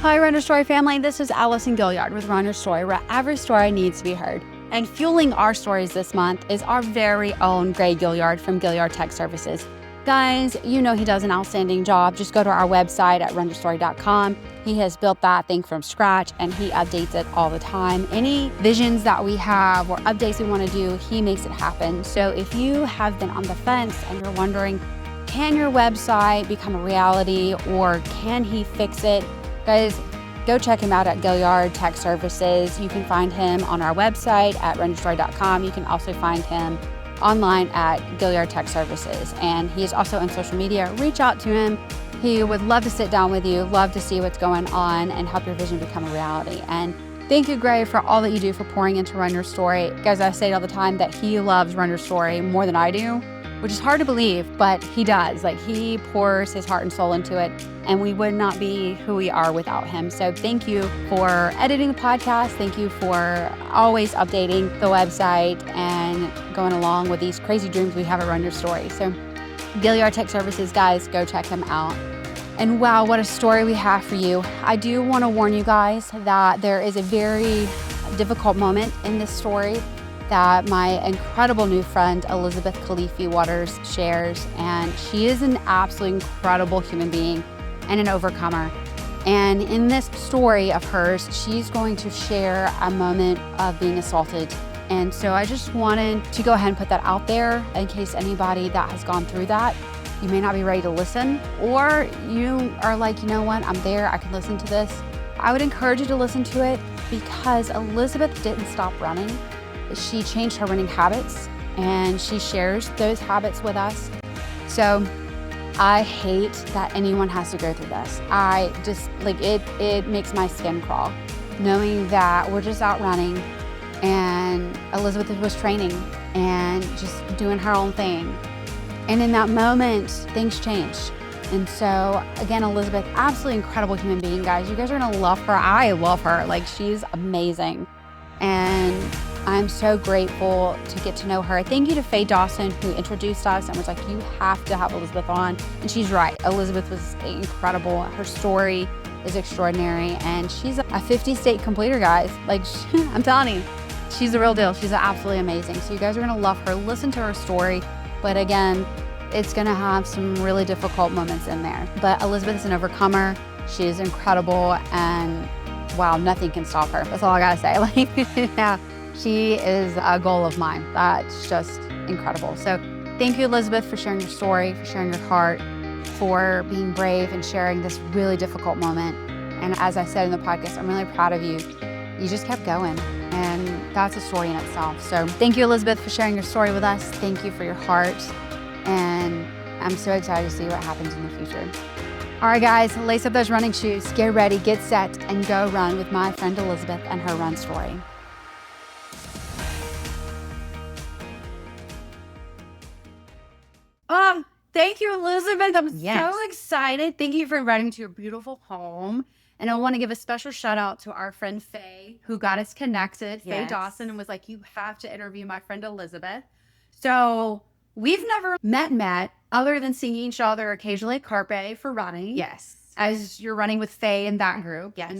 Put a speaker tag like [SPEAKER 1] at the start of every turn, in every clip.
[SPEAKER 1] Hi, Runner Story family. This is Allison Gilliard with Runner Story, where every story needs to be heard. And fueling our stories this month is our very own Gray Gilliard from Gilliard Tech Services. Guys, you know he does an outstanding job. Just go to our website at runnerstory.com. He has built that thing from scratch and he updates it all the time. Any visions that we have or updates we want to do, he makes it happen. So if you have been on the fence and you're wondering, can your website become a reality or can he fix it? Guys, go check him out at Gilliard Tech Services. You can find him on our website at runnerstory.com. You can also find him online at Gilliard Tech Services. And he is also on social media. Reach out to him. He would love to sit down with you, love to see what's going on and help your vision become a reality. And thank you, Gray, for all that you do for pouring into Run Your Story. Guys, I say it all the time that he loves Run Your Story more than I do, which is hard to believe, but he does. Like, he pours his heart and soul into it, and we would not be who we are without him. So thank you for editing the podcast. Thank you for always updating the website and going along with these crazy dreams we have at Run Your Story. So Gilliard Tech Services, guys, go check him out. And wow, what a story we have for you. I do want to warn you guys that there is a very difficult moment in this story that my incredible new friend, Elizabeth Kalifeh Waters, shares. And she is an absolutely incredible human being and an overcomer. And in this story of hers, she's going to share a moment of being assaulted. And so I just wanted to go ahead and put that out there in case anybody that has gone through that, you may not be ready to listen, or you are like, you know what, I'm there, I can listen to this. I would encourage you to listen to it because Elizabeth didn't stop running. She changed her running habits and she shares those habits with us. So I hate that anyone has to go through this. I just, like, it makes my skin crawl knowing that we're just out running and Elizabeth was training and just doing her own thing. And in that moment, things changed. And so again, Elizabeth, absolutely incredible human being, guys. You guys are gonna love her. I love her. Like, she's amazing. And I'm so grateful to get to know her. Thank you to Faye Dawson, who introduced us and was like, you have to have Elizabeth on. And she's right. Elizabeth was incredible. Her story is extraordinary. And she's a 50-state completer, guys. Like, I'm telling you, she's the real deal. She's absolutely amazing. So you guys are going to love her. Listen to her story. But again, it's going to have some really difficult moments in there. But Elizabeth is an overcomer. She is incredible. And wow, nothing can stop her. That's all I got to say. Like, yeah. She is a goal of mine. That's just incredible. So thank you, Elizabeth, for sharing your story, for sharing your heart, for being brave and sharing this really difficult moment. And as I said in the podcast, I'm really proud of you. You just kept going, and that's a story in itself. So thank you, Elizabeth, for sharing your story with us. Thank you for your heart, and I'm so excited to see what happens in the future. All right, guys, lace up those running shoes, get ready, get set, and go run with my friend Elizabeth and her run story. Thank you, Elizabeth. I'm so excited. Thank you for inviting me to your beautiful home. And I want to give a special shout out to our friend Faye, who got us connected. Faye Dawson, and was like, you have to interview my friend Elizabeth. So we've never met other than seeing each other occasionally at Carpe for running.
[SPEAKER 2] Yes.
[SPEAKER 1] As you're running with Faye in that group.
[SPEAKER 2] Yes.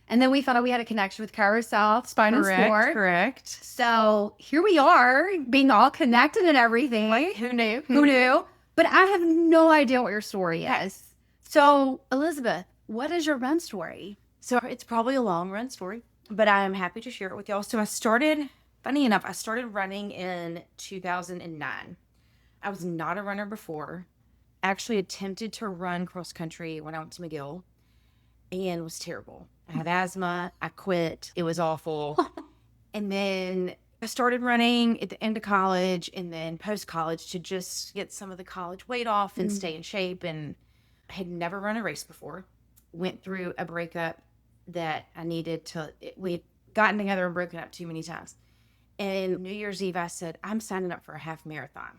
[SPEAKER 1] And then we found out we had a connection with Carousel Spinal Sport.
[SPEAKER 2] Correct.
[SPEAKER 1] So here we are, being all connected and everything.
[SPEAKER 2] Like, who knew?
[SPEAKER 1] Who knew? But I have no idea what your story is. So, Elizabeth, what is your run story?
[SPEAKER 2] So it's probably a long run story, but I'm happy to share it with y'all. So funny enough, I started running in 2009. I was not a runner before. I actually attempted to run cross country when I went to McGill and was terrible. I had asthma. I quit. It was awful. And then I started running at the end of college and then post-college to just get some of the college weight off and stay in shape. And I had never run a race before. Went through a breakup that I needed to, we'd gotten together and broken up too many times. And New Year's Eve, I said, I'm signing up for a half marathon.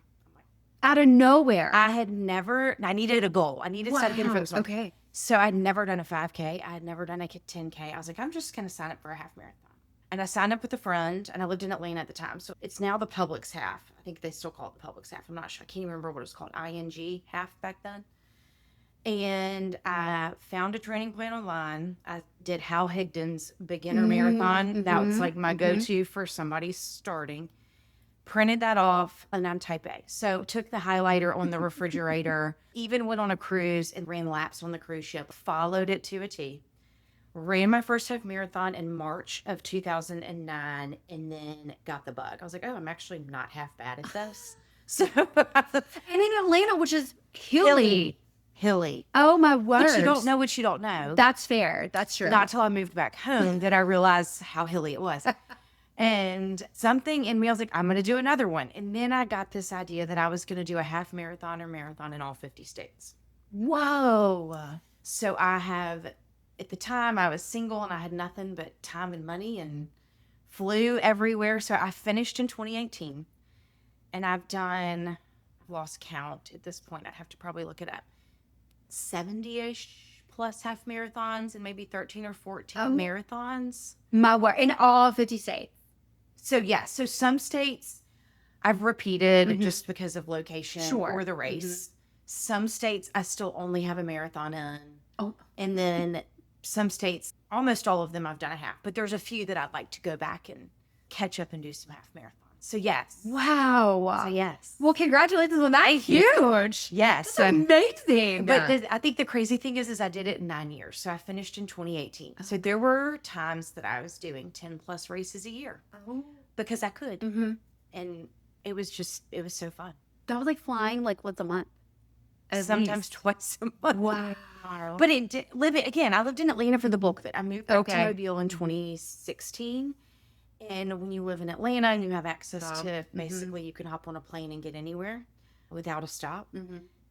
[SPEAKER 1] Out of nowhere.
[SPEAKER 2] I needed a goal. I needed something for this one.
[SPEAKER 1] Okay.
[SPEAKER 2] So I'd never done a 5K. I had never done a 10K. I was like, I'm just going to sign up for a half marathon. And I signed up with a friend, and I lived in Atlanta at the time. So it's now the Publix half. I think they still call it the Publix half. I'm not sure. I can't even remember what it was called. ING half back then. And I found a training plan online. I did Hal Higdon's beginner marathon. That was like my go-to for somebody starting. Printed that off, and I'm type A. So took the highlighter on the refrigerator, even went on a cruise and ran laps on the cruise ship, followed it to a T. Ran my first half marathon in March of 2009, and then got the bug. I was like, oh, I'm actually not half bad at this. So,
[SPEAKER 1] And in Atlanta, which is hilly. Oh my word.
[SPEAKER 2] But you don't know what you don't know.
[SPEAKER 1] That's fair. That's true.
[SPEAKER 2] Not till I moved back home did I realize how hilly it was. And something in me, I was like, I'm going to do another one. And then I got this idea that I was going to do a half marathon or marathon in all 50 states.
[SPEAKER 1] Whoa.
[SPEAKER 2] So I have, at the time, I was single and I had nothing but time and money and flew everywhere. So I finished in 2018. And I've lost count at this point. I'd have to probably look it up. 70-ish plus half marathons and maybe 13 or 14 marathons.
[SPEAKER 1] My word. In all 50 states.
[SPEAKER 2] So, yeah. So, some states I've repeated just because of location or the race. Some states I still only have a marathon in. Oh. And then some states, almost all of them I've done a half. But there's a few that I'd like to go back and catch up and do some half marathons. So, yes.
[SPEAKER 1] Wow.
[SPEAKER 2] So, yes.
[SPEAKER 1] Well, congratulations on that. Huge.
[SPEAKER 2] Yes.
[SPEAKER 1] That's amazing.
[SPEAKER 2] But I think the crazy thing is I did it in 9 years. So I finished in 2018. So there were times that I was doing 10 plus races a year because I could. And it was so fun.
[SPEAKER 1] That was like flying like once a month.
[SPEAKER 2] Sometimes twice a month.
[SPEAKER 1] Wow.
[SPEAKER 2] But I lived in Atlanta for the bulk of it. I moved back to Mobile in 2016. And when you live in Atlanta and you have access to basically you can hop on a plane and get anywhere without a stop.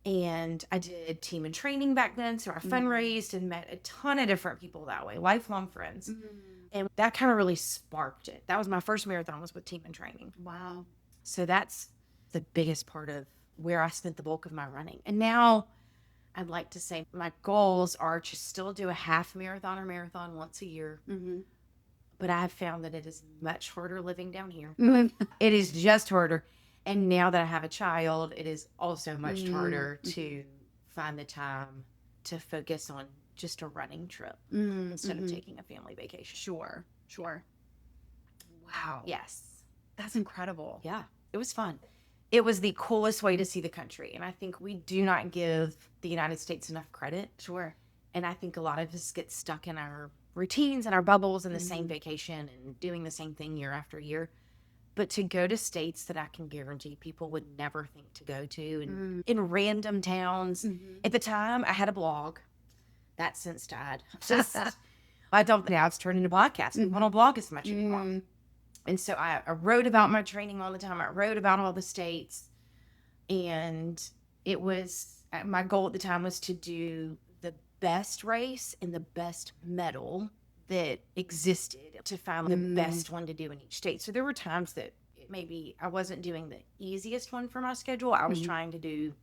[SPEAKER 2] And I did team and training back then. So I fundraised and met a ton of different people that way, lifelong friends. And that kind of really sparked it. That was my first marathon was with team and training.
[SPEAKER 1] Wow.
[SPEAKER 2] So that's the biggest part of where I spent the bulk of my running. And now I'd like to say my goals are to still do a half marathon or marathon once a year. But I have found that it is much harder living down here. It is just harder. And now that I have a child, it is also much harder to find the time to focus on just a running trip instead of taking a family vacation.
[SPEAKER 1] Sure. Wow.
[SPEAKER 2] Yes.
[SPEAKER 1] That's incredible.
[SPEAKER 2] Yeah. It was fun. It was the coolest way to see the country. And I think we do not give the United States enough credit.
[SPEAKER 1] Sure.
[SPEAKER 2] And I think a lot of us get stuck in our routines and our bubbles and the same vacation and doing the same thing year after year. But to go to states that I can guarantee people would never think to go to and in random towns. At the time, I had a blog. That since died. I don't now it's turned into podcasts. I don't blog as much anymore. And so I wrote about my training all the time. I wrote about all the states. And it was, my goal at the time was to do the best race and the best medal that existed to find the best one to do in each state. So there were times that maybe I wasn't doing the easiest one for my schedule. I was trying to do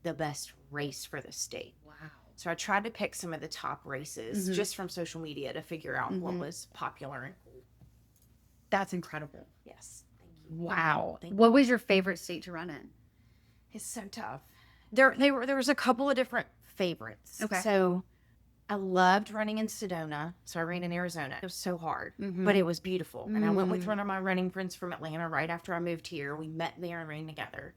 [SPEAKER 2] the best race for the state. Wow. So I tried to pick some of the top races just from social media to figure out what was popular and cool.
[SPEAKER 1] That's incredible.
[SPEAKER 2] Yes. Thank you.
[SPEAKER 1] Wow. What was your favorite state to run in?
[SPEAKER 2] It's so tough. There was a couple of different favorites.
[SPEAKER 1] Okay.
[SPEAKER 2] So I loved running in Sedona. So I ran in Arizona. It was so hard, but it was beautiful. And I went with one of my running friends from Atlanta right after I moved here. We met there and ran together.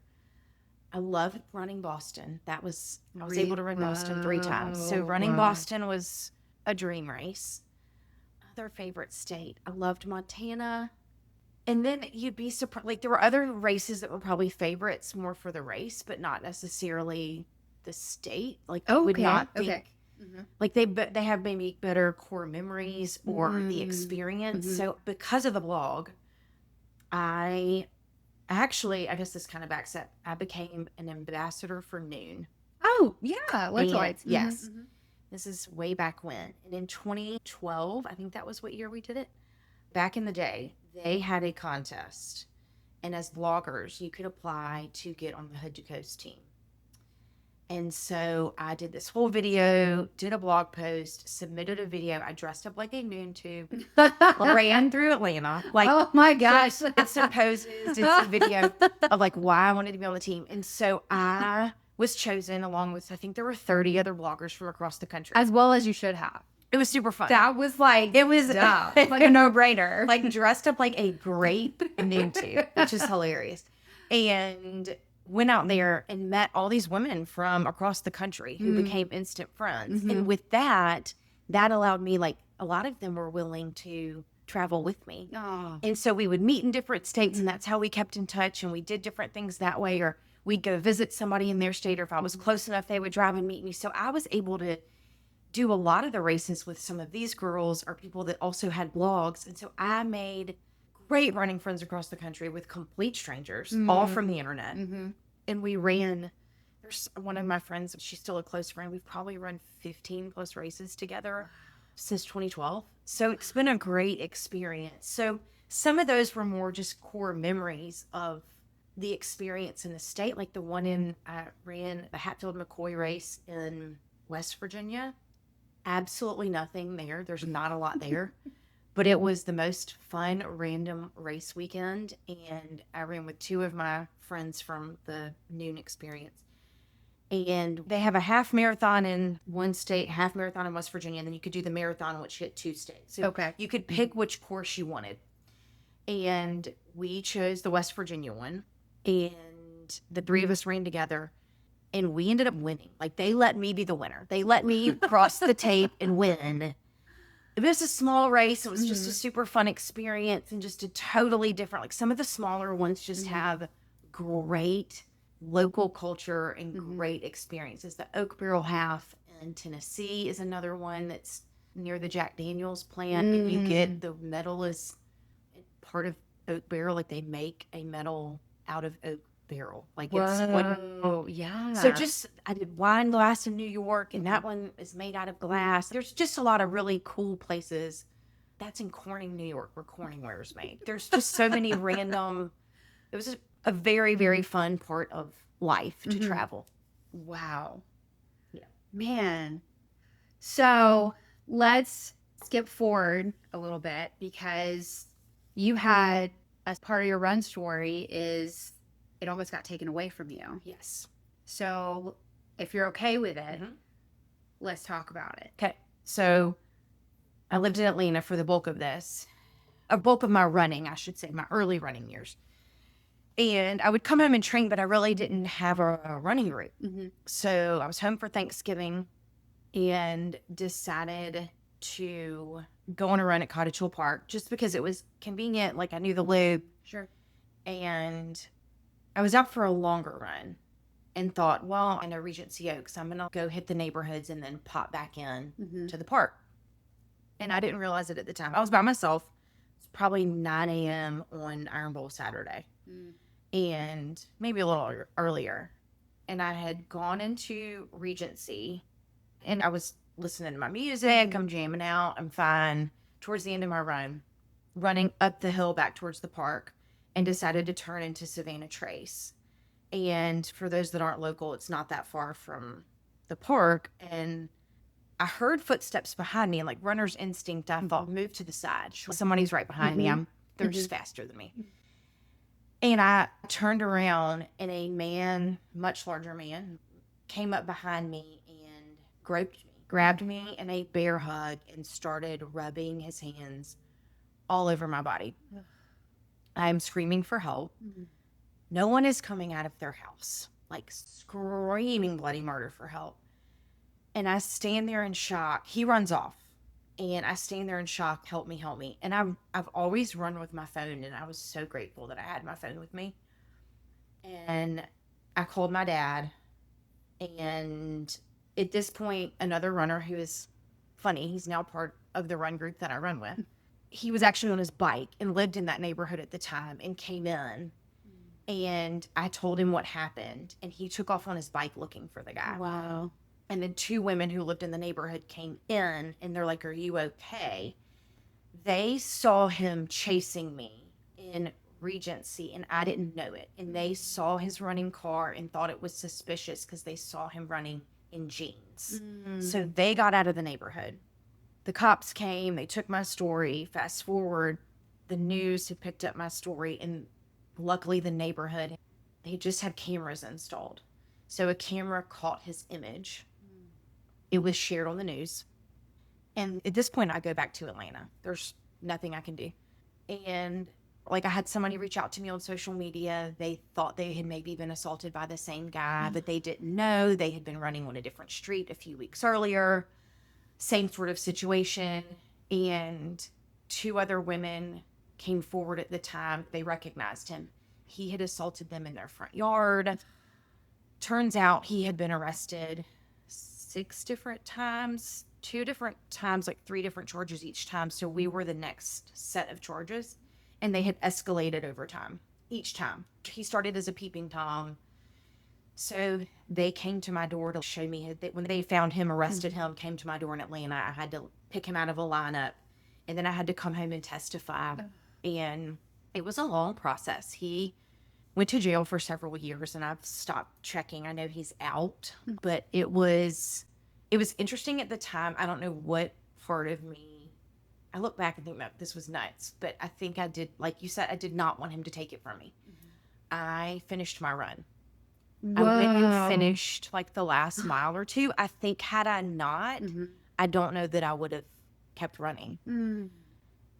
[SPEAKER 2] I loved running Boston. I was able to run Boston 3 times. So running Boston was a dream race. Other favorite state. I loved Montana. And then you'd be surprised. Like there were other races that were probably favorites more for the race, but not necessarily the state. Like you would not think. Like they have maybe better core memories or the experience. So because of the blog, I guess this kind of backs up. I became an ambassador for Noon.
[SPEAKER 1] Oh yeah, electrolytes.
[SPEAKER 2] Yes, this is way back when. And in 2012, I think that was what year we did it. Back in the day, they had a contest, and as bloggers, you could apply to get on the Hood to Coast team. And so I did this whole video, did a blog post, submitted a video. I dressed up like a Noon tube, ran through Atlanta. Like,
[SPEAKER 1] oh my gosh.
[SPEAKER 2] Did some poses, did some video of like why I wanted to be on the team. And so I was chosen along with, I think there were 30 other bloggers from across the country.
[SPEAKER 1] As well as you should have.
[SPEAKER 2] It was super fun.
[SPEAKER 1] That was like,
[SPEAKER 2] It was
[SPEAKER 1] like a no-brainer.
[SPEAKER 2] like dressed up like a grape ninja, which is hilarious. And went out there and met all these women from across the country who became instant friends. And with that allowed me, like, a lot of them were willing to travel with me.
[SPEAKER 1] Oh.
[SPEAKER 2] And so we would meet in different states, and that's how we kept in touch. And we did different things that way, or we'd go visit somebody in their state, or if I was close enough, they would drive and meet me. So I was able to do a lot of the races with some of these girls or people that also had blogs. And so I made great running friends across the country with complete strangers, all from the internet. And we ran, there's one of my friends, she's still a close friend. We've probably run 15 plus races together since 2012. So it's been a great experience. So some of those were more just core memories of the experience in the state, like the one I ran the Hatfield McCoy race in West Virginia. Absolutely nothing there. There's not a lot there. But it was the most fun random race weekend, and I ran with two of my friends from the noon experience. And they have a half marathon in one state, half marathon in West Virginia, and then you could do the marathon, which hit 2 states. So you could pick which course you wanted. And we chose the West Virginia one, and the 3 of us ran together, and we ended up winning. Like, they let me be the winner. They let me cross the tape and win. It was a small race. It was just a super fun experience and just a totally different, like, some of the smaller ones just have great local culture and great experiences. The Oak Barrel Half in Tennessee is another one that's near the Jack Daniels plant. And you get the metal is part of oak barrel. Like, they make a metal out of oak barrel. Like, it's what,
[SPEAKER 1] yeah.
[SPEAKER 2] So just, I did wine glass in New York, and that one is made out of glass. There's just a lot of really cool places. That's in Corning, New York, where Corningware is made. There's just so many random, it was a very, very fun part of life to travel.
[SPEAKER 1] Wow.
[SPEAKER 2] Yeah.
[SPEAKER 1] Man. So let's skip forward a little bit, because you had, as part of your run story, is it almost got taken away from you.
[SPEAKER 2] Yes.
[SPEAKER 1] So if you're okay with it, let's talk about it.
[SPEAKER 2] Okay. So I lived in Atlanta for the bulk of this, a bulk of my running, I should say, my early running years. And I would come home and train, but I really didn't have a running route. So I was home for Thanksgiving and decided to go on a run at Cottage Hill Park just because it was convenient. Like, I knew the loop.
[SPEAKER 1] Sure.
[SPEAKER 2] And I was out for a longer run and thought, well, I know Regency Oaks, I'm going to go hit the neighborhoods and then pop back in to the park. And I didn't realize it at the time. I was by myself. It's probably 9 a.m. on Iron Bowl Saturday. And maybe a little earlier. And I had gone into Regency, and I was listening to my music. I'm jamming out. I'm fine. Towards the end of my run, running up the hill back towards the park, and decided to turn into Savannah Trace. And for those that aren't local, it's not that far from the park. And I heard footsteps behind me, and like runner's instinct, I thought, move to the side. Somebody's right behind me. They're just faster than me. And I turned around, and a man, much larger man, came up behind me and grabbed me in a bear hug and started rubbing his hands all over my body. I'm screaming for help. No one is coming out of their house, like screaming bloody murder for help. And I stand there in shock. He runs off, and I stand there in shock. Help me, help me. And I've always run with my phone, and I was so grateful that I had my phone with me. And I called my dad, and at this point, another runner who is funny, he's now part of the run group that I run with. He was actually on his bike and lived in that neighborhood at the time and came in. And I told him what happened, and he took off on his bike looking for the guy.
[SPEAKER 1] Wow.
[SPEAKER 2] And then 2 women who lived in the neighborhood came in, and they're like, "Are you okay?" They saw him chasing me in Regency, and I didn't know it. And they saw his running car and thought it was suspicious because they saw him running in jeans. So they got out of the neighborhood. The cops came, they took my story. Fast forward, the news had picked up my story, and luckily the neighborhood, they just had cameras installed. So a camera caught his image. It was shared on the news. And at this point, I go back to Atlanta. There's nothing I can do. And like I had somebody reach out to me on social media. They thought they had maybe been assaulted by the same guy, but they didn't know. They had been running on a different street a few weeks earlier. Same sort of situation. And 2 other women came forward at the time. They recognized him. He had assaulted them in their front yard. Turns out he had been arrested 6 different times, 2 different times, like 3 different charges each time. So we were the next set of charges, and they had escalated over time, each time. He started as a peeping Tom. So they came to my door to show me when they found him, arrested him, came to my door in Atlanta. I had to pick him out of a lineup, and then I had to come home and testify. And it was a long process. He went to jail for several years, and I've stopped checking. I know he's out, but it was interesting at the time. I don't know what part of me, I look back and think that this was nuts, but I think I did, like you said, I did not want him to take it from me. I finished my run.
[SPEAKER 1] Whoa.
[SPEAKER 2] I went and finished like the last mile or 2. I think had I not, I don't know that I would have kept running.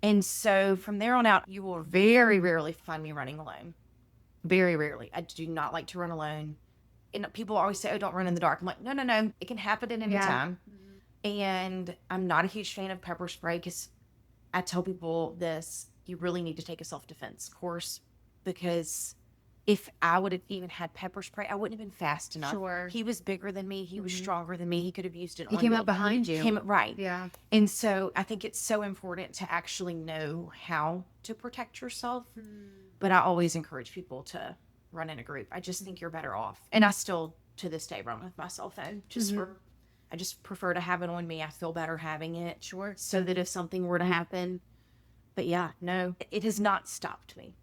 [SPEAKER 2] And so from there on out, you will very rarely find me running alone. Very rarely. I do not like to run alone. And people always say, oh, don't run in the dark. I'm like, no. It can happen at any time. And I'm not a huge fan of pepper spray because I tell people this, you really need to take a self-defense course, because if I would have even had pepper spray, I wouldn't have been fast enough.
[SPEAKER 1] Sure.
[SPEAKER 2] He was bigger than me. He was stronger than me. He could have used it.
[SPEAKER 1] He came up behind you.
[SPEAKER 2] Right.
[SPEAKER 1] Yeah.
[SPEAKER 2] And so I think it's so important to actually know how to protect yourself. But I always encourage people to run in a group. I just think you're better off. And I still, to this day, run with my cell phone. I just prefer to have it on me. I feel better having it.
[SPEAKER 1] Sure.
[SPEAKER 2] So that if something were to happen. But yeah, no, it has not stopped me.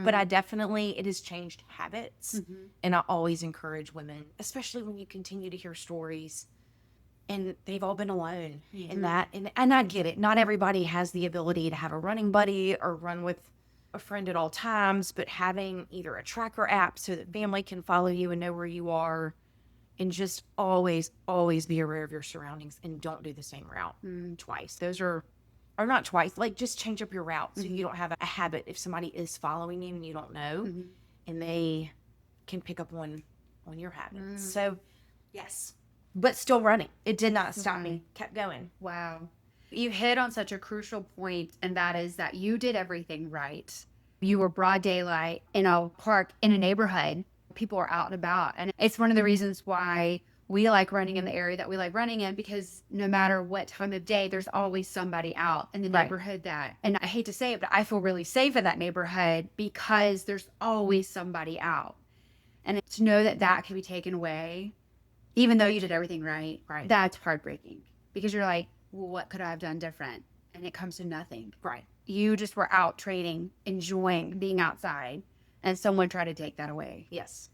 [SPEAKER 2] But it has changed habits. And I always encourage women, especially when you continue to hear stories and they've all been alone in that. And I get it. Not everybody has the ability to have a running buddy or run with a friend at all times, but having either a tracker app so that family can follow you and know where you are, and just always be aware of your surroundings and don't do the same route twice. Those are, or not twice, like just change up your route so you don't have a habit if somebody is following you and you don't know, and they can pick up on your habits. So yes, but still running. It did not stop me. Kept going.
[SPEAKER 1] Wow. You hit on such a crucial point, and that is that you did everything right. You were broad daylight in a park in a neighborhood. People are out and about. And it's one of the reasons why we like running in the area that we like running in, because no matter what time of day, there's always somebody out in the neighborhood that, and I hate to say it, but I feel really safe in that neighborhood because there's always somebody out. And to know that that can be taken away, even though you did everything right, that's heartbreaking, because you're like, well, what could I have done different? And it comes to nothing.
[SPEAKER 2] Right.
[SPEAKER 1] You just were out training, enjoying being outside, and someone tried to take that away.
[SPEAKER 2] Yes.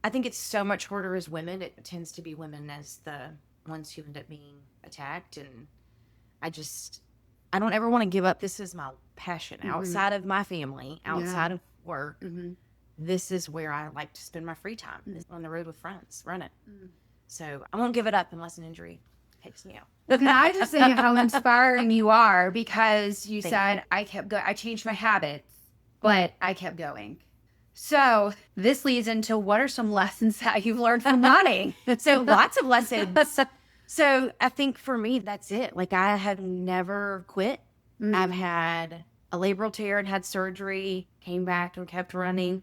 [SPEAKER 2] I think it's so much harder as women. It tends to be women as the ones who end up being attacked. And I don't ever want to give up. This is my passion outside of my family, outside of work. This is where I like to spend my free time, is on the road with friends, running. So I won't give it up unless an injury takes me out.
[SPEAKER 1] Can I just say how inspiring you are, because you said, I kept going. I changed my habits, but I kept going. So this leads into, what are some lessons that you've learned from running?
[SPEAKER 2] So lots of lessons. So I think for me, that's it. Like, I have never quit. I've had a labral tear and had surgery, came back and kept running.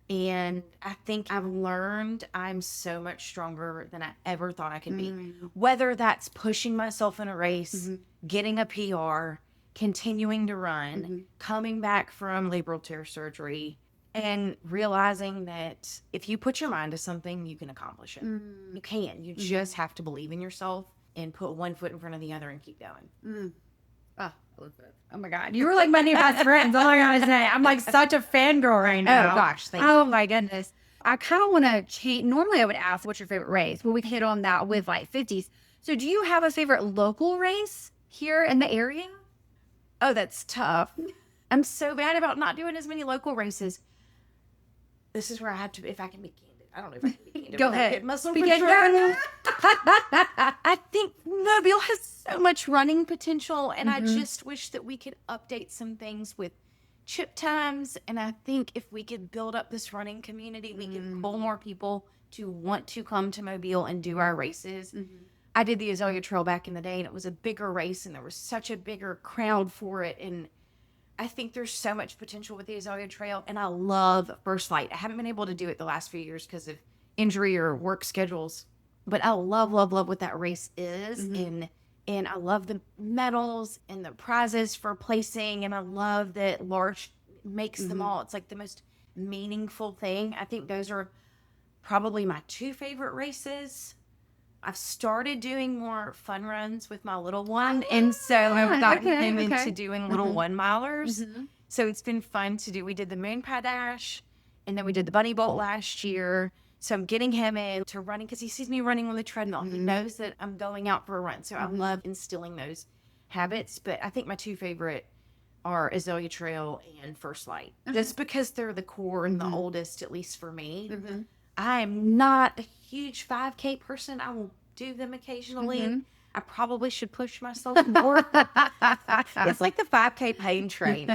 [SPEAKER 2] And I think I've learned I'm so much stronger than I ever thought I could be. Whether that's pushing myself in a race, getting a PR, continuing to run, coming back from labral tear surgery, and realizing that if you put your mind to something, you can accomplish it. You can. You just have to believe in yourself and put one foot in front of the other and keep going.
[SPEAKER 1] Oh my God. You were like my new best friends. All I gotta say, I'm like such a fangirl right now.
[SPEAKER 2] Oh gosh. Thank you.
[SPEAKER 1] Oh my goodness. I kind of want to change. Normally I would ask, what's your favorite race? But we hit on that with like 50s. So do you have a favorite local race here in the area?
[SPEAKER 2] Oh, that's tough. I'm so bad about not doing as many local races. This is where I have to, if I can be candid, I don't know if I can begin to
[SPEAKER 1] Go
[SPEAKER 2] really
[SPEAKER 1] ahead.
[SPEAKER 2] get muscle
[SPEAKER 1] Begin.
[SPEAKER 2] control. I think Mobile has so much running potential, and I just wish that we could update some things with chip times. And I think if we could build up this running community, we could pull more people to want to come to Mobile and do our races. I did the Azalea Trail back in the day, and it was a bigger race, and there was such a bigger crowd for it. And I think there's so much potential with the Azalea Trail, and I love Firstlight. I haven't been able to do it the last few years because of injury or work schedules, but I love what that race is, and I love the medals and the prizes for placing, and I love that Larch makes them all. It's like the most meaningful thing. I think those are probably my two favorite races. I've started doing more fun runs with my little one, and so I've gotten him into doing little 1 milers. So it's been fun to do. We did the Moon Pie Dash, and then we did the Bunny Bolt last year. So I'm getting him into running because he sees me running on the treadmill. He knows that I'm going out for a run. So I love instilling those habits. But I think my two favorite are Azalea Trail and Firstlight, just because they're the core and the oldest, at least for me. I'm not a huge 5K person. I will do them occasionally. I probably should push myself more. It's like the 5K pain train.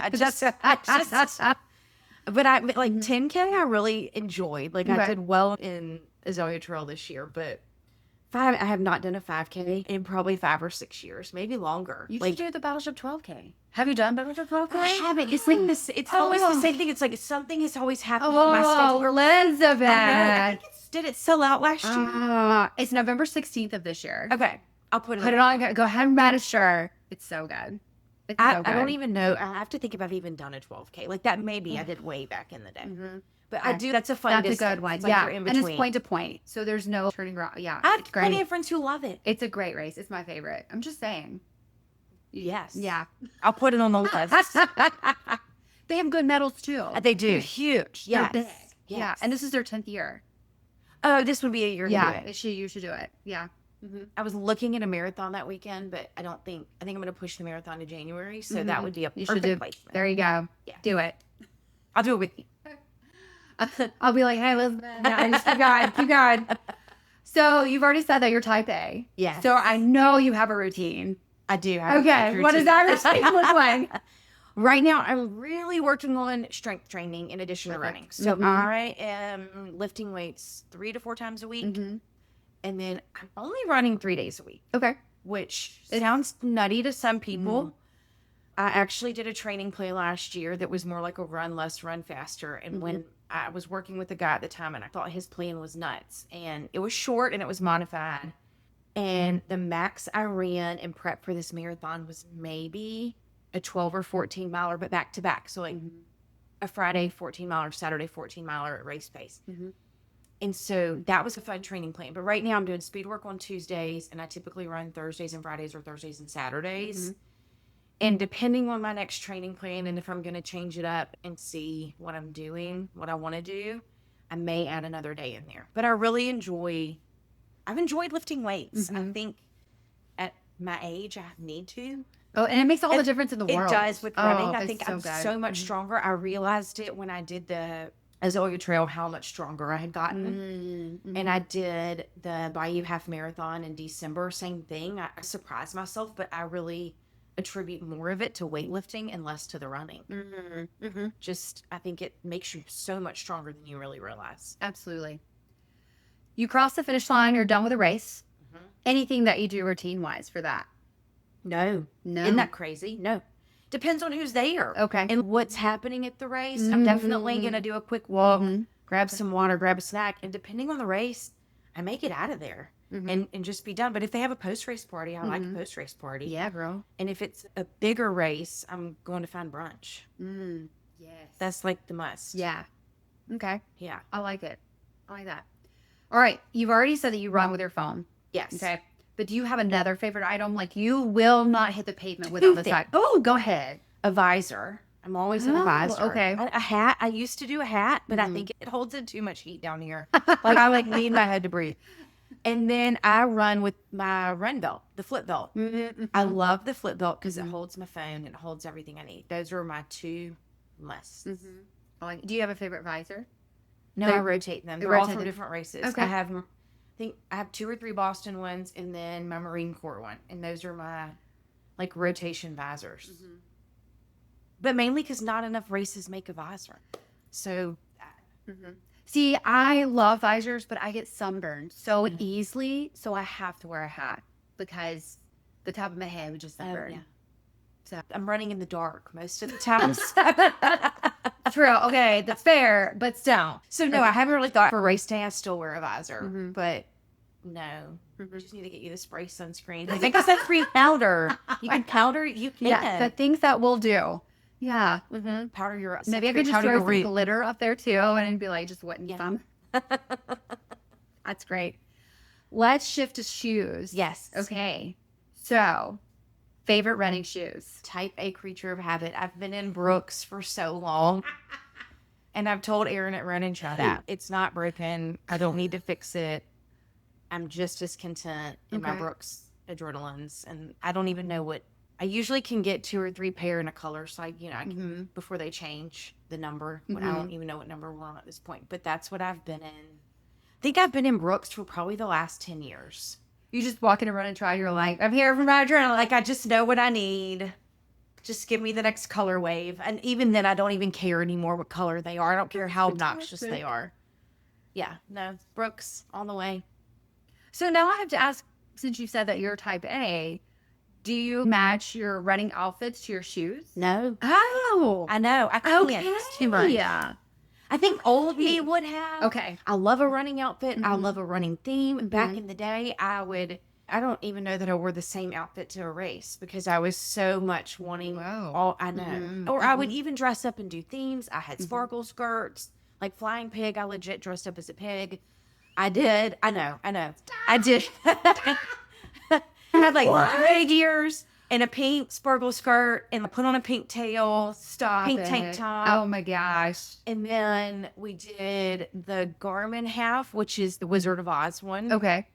[SPEAKER 2] But like 10K, I really enjoyed. Like I did well in Azalea Trail this year, but I have not done a 5K in probably 5 or 6 years, maybe longer.
[SPEAKER 1] You should do the Battleship 12K. Have you done Battleship 12K?
[SPEAKER 2] I haven't. It's like this. It's always the same thing. It's like something has always happened with my schedule.
[SPEAKER 1] Elizabeth.
[SPEAKER 2] I think did it sell out last year?
[SPEAKER 1] It's November 16th of this year.
[SPEAKER 2] Okay. I'll put
[SPEAKER 1] it on. Go ahead and register. It's so good.
[SPEAKER 2] I don't even know. I have to think if I've even done a 12K. Like that maybe I did way back in the day. But I do. That's a fun distance.
[SPEAKER 1] That's a good one.
[SPEAKER 2] Like
[SPEAKER 1] yeah.
[SPEAKER 2] And
[SPEAKER 1] it's point to point. So there's no turning around. Yeah.
[SPEAKER 2] I have plenty of friends who love it.
[SPEAKER 1] It's a great race. It's my favorite. I'm just saying.
[SPEAKER 2] Yes.
[SPEAKER 1] Yeah.
[SPEAKER 2] I'll put it on the list.
[SPEAKER 1] They have good medals too.
[SPEAKER 2] They do.
[SPEAKER 1] They're huge.
[SPEAKER 2] Yes.
[SPEAKER 1] They're big. Yes. Yeah. And this is their 10th year.
[SPEAKER 2] Oh, this would be a year.
[SPEAKER 1] Yeah. You should do it. Yeah.
[SPEAKER 2] I was looking at a marathon that weekend, but I think I'm going to push the marathon to January. So that would be a perfect placement.
[SPEAKER 1] There you go. Yeah. Do it.
[SPEAKER 2] I'll do it with you.
[SPEAKER 1] I'll be like, hey, Elizabeth. Keep going. So you've already said that you're type A.
[SPEAKER 2] Yes.
[SPEAKER 1] So I know you have a routine.
[SPEAKER 2] I do have
[SPEAKER 1] a routine. What does that routine look like?
[SPEAKER 2] Right now, I'm really working on strength training in addition to running. So I am lifting weights 3 to 4 times a week. And then I'm only running 3 days a week.
[SPEAKER 1] Okay.
[SPEAKER 2] Which sounds nutty to some people. I actually did a training plan last year that was more like a run less, run faster. And when I was working with a guy at the time, and I thought his plan was nuts. And it was short and it was modified. And the max I ran in prep for this marathon was maybe a 12 or 14 miler, but back to back. So like a Friday 14 miler, Saturday 14 miler at race pace. And so that was a fun training plan. But right now I'm doing speed work on Tuesdays, and I typically run Thursdays and Fridays or Thursdays and Saturdays. And depending on my next training plan and if I'm going to change it up and see what I'm doing, what I want to do, I may add another day in there. But I've enjoyed lifting weights. I think at my age, I need to.
[SPEAKER 1] Oh, and it makes all the difference in the world.
[SPEAKER 2] It does with running. I think
[SPEAKER 1] so
[SPEAKER 2] I'm so much stronger. I realized it when I did the Azalea Trail, how much stronger I had gotten. And I did the Bayou Half Marathon in December. Same thing. I surprised myself, but I really attribute more of it to weightlifting and less to the running. Just, I think it makes you so much stronger than you really realize.
[SPEAKER 1] Absolutely. You cross the finish line, you're done with the race. Anything that you do routine-wise for that?
[SPEAKER 2] No. Isn't that crazy? No. Depends on who's there.
[SPEAKER 1] Okay.
[SPEAKER 2] And what's happening at the race. I'm definitely going to do a quick walk, grab some water, grab a snack. And depending on the race, I may get out of there and just be done. But if they have a post-race party, I like a post-race party.
[SPEAKER 1] Yeah, girl.
[SPEAKER 2] And if it's a bigger race, I'm going to find brunch.
[SPEAKER 1] Yes.
[SPEAKER 2] That's like the must.
[SPEAKER 1] Yeah. Okay.
[SPEAKER 2] Yeah.
[SPEAKER 1] I like it. I like that. All right. You've already said that you run with your phone.
[SPEAKER 2] Yes.
[SPEAKER 1] Okay. But do you have another favorite item? Like you will not hit the pavement without the side. Oh, go ahead.
[SPEAKER 2] A visor. I'm always an visor.
[SPEAKER 1] Okay.
[SPEAKER 2] A hat. I used to do a hat, but I think it holds in too much heat down here. I need my head to breathe. And then I run with my run belt, the flip belt. I love the flip belt because it holds my phone and it holds everything I need. Those are my two musts.
[SPEAKER 1] Do you have a favorite visor?
[SPEAKER 2] No, I rotate them. They're all from different races.
[SPEAKER 1] Okay.
[SPEAKER 2] I think I have 2 or 3 Boston ones and then my Marine Corps one. And those are my, like, rotation visors. Mm-hmm. But mainly because not enough races make a visor. So,
[SPEAKER 1] see, I love visors, but I get sunburned so easily. So I have to wear a hat because the top of my head would just sunburn.
[SPEAKER 2] Yeah. So I'm running in the dark most of the time.
[SPEAKER 1] True. Okay, that's fair, but still.
[SPEAKER 2] So no, I haven't really thought for race day I still wear a visor, but no, just need to get you the spray sunscreen. I think it's that free powder. You can powder. You can.
[SPEAKER 1] Yeah, the things that we'll do. Yeah.
[SPEAKER 2] Powder your.
[SPEAKER 1] Maybe I could just throw some glitter up there too, and be like, just wetting some. That's great. Let's shift to shoes.
[SPEAKER 2] Yes.
[SPEAKER 1] Okay. So, favorite running shoes.
[SPEAKER 2] Type A creature of habit. I've been in Brooks for so long. And I've told Aaron at Run and Try that. It's not broken. I don't need to fix it. I'm just as content in my Brooks Adrenalines. And I don't even know what. I usually can get 2 or 3 pair in a color. So, I can, before they change the number. When I don't even know what number we're on at this point. But that's what I've been in. I think I've been in Brooks for probably the last 10 years.
[SPEAKER 1] You just walk in and Run and Try. You're like, I'm here for my adrenaline.
[SPEAKER 2] Like, I just know what I need. Just give me the next color wave. And even then, I don't even care anymore what color they are. I don't care how obnoxious they are. Yeah, no, Brooks, on the way.
[SPEAKER 1] So now I have to ask, since you said that you're type A, do you match your running outfits to your shoes?
[SPEAKER 2] No.
[SPEAKER 1] Oh.
[SPEAKER 2] I know. I can't. It's too much.
[SPEAKER 1] Yeah.
[SPEAKER 2] I think old me would have.
[SPEAKER 1] Okay.
[SPEAKER 2] I love a running outfit. I love a running theme. Back in the day, I don't even know that I wore the same outfit to a race because I was so much wanting all I know. Or I would even dress up and do themes. I had sparkle skirts, like Flying Pig. I legit dressed up as a pig. I did. I know. I did. I had like pig ears and a pink sparkle skirt, and I put on a pink tail, pink tank top.
[SPEAKER 1] Oh my gosh.
[SPEAKER 2] And then we did the Garmin half, which is the Wizard of Oz one.
[SPEAKER 1] Okay.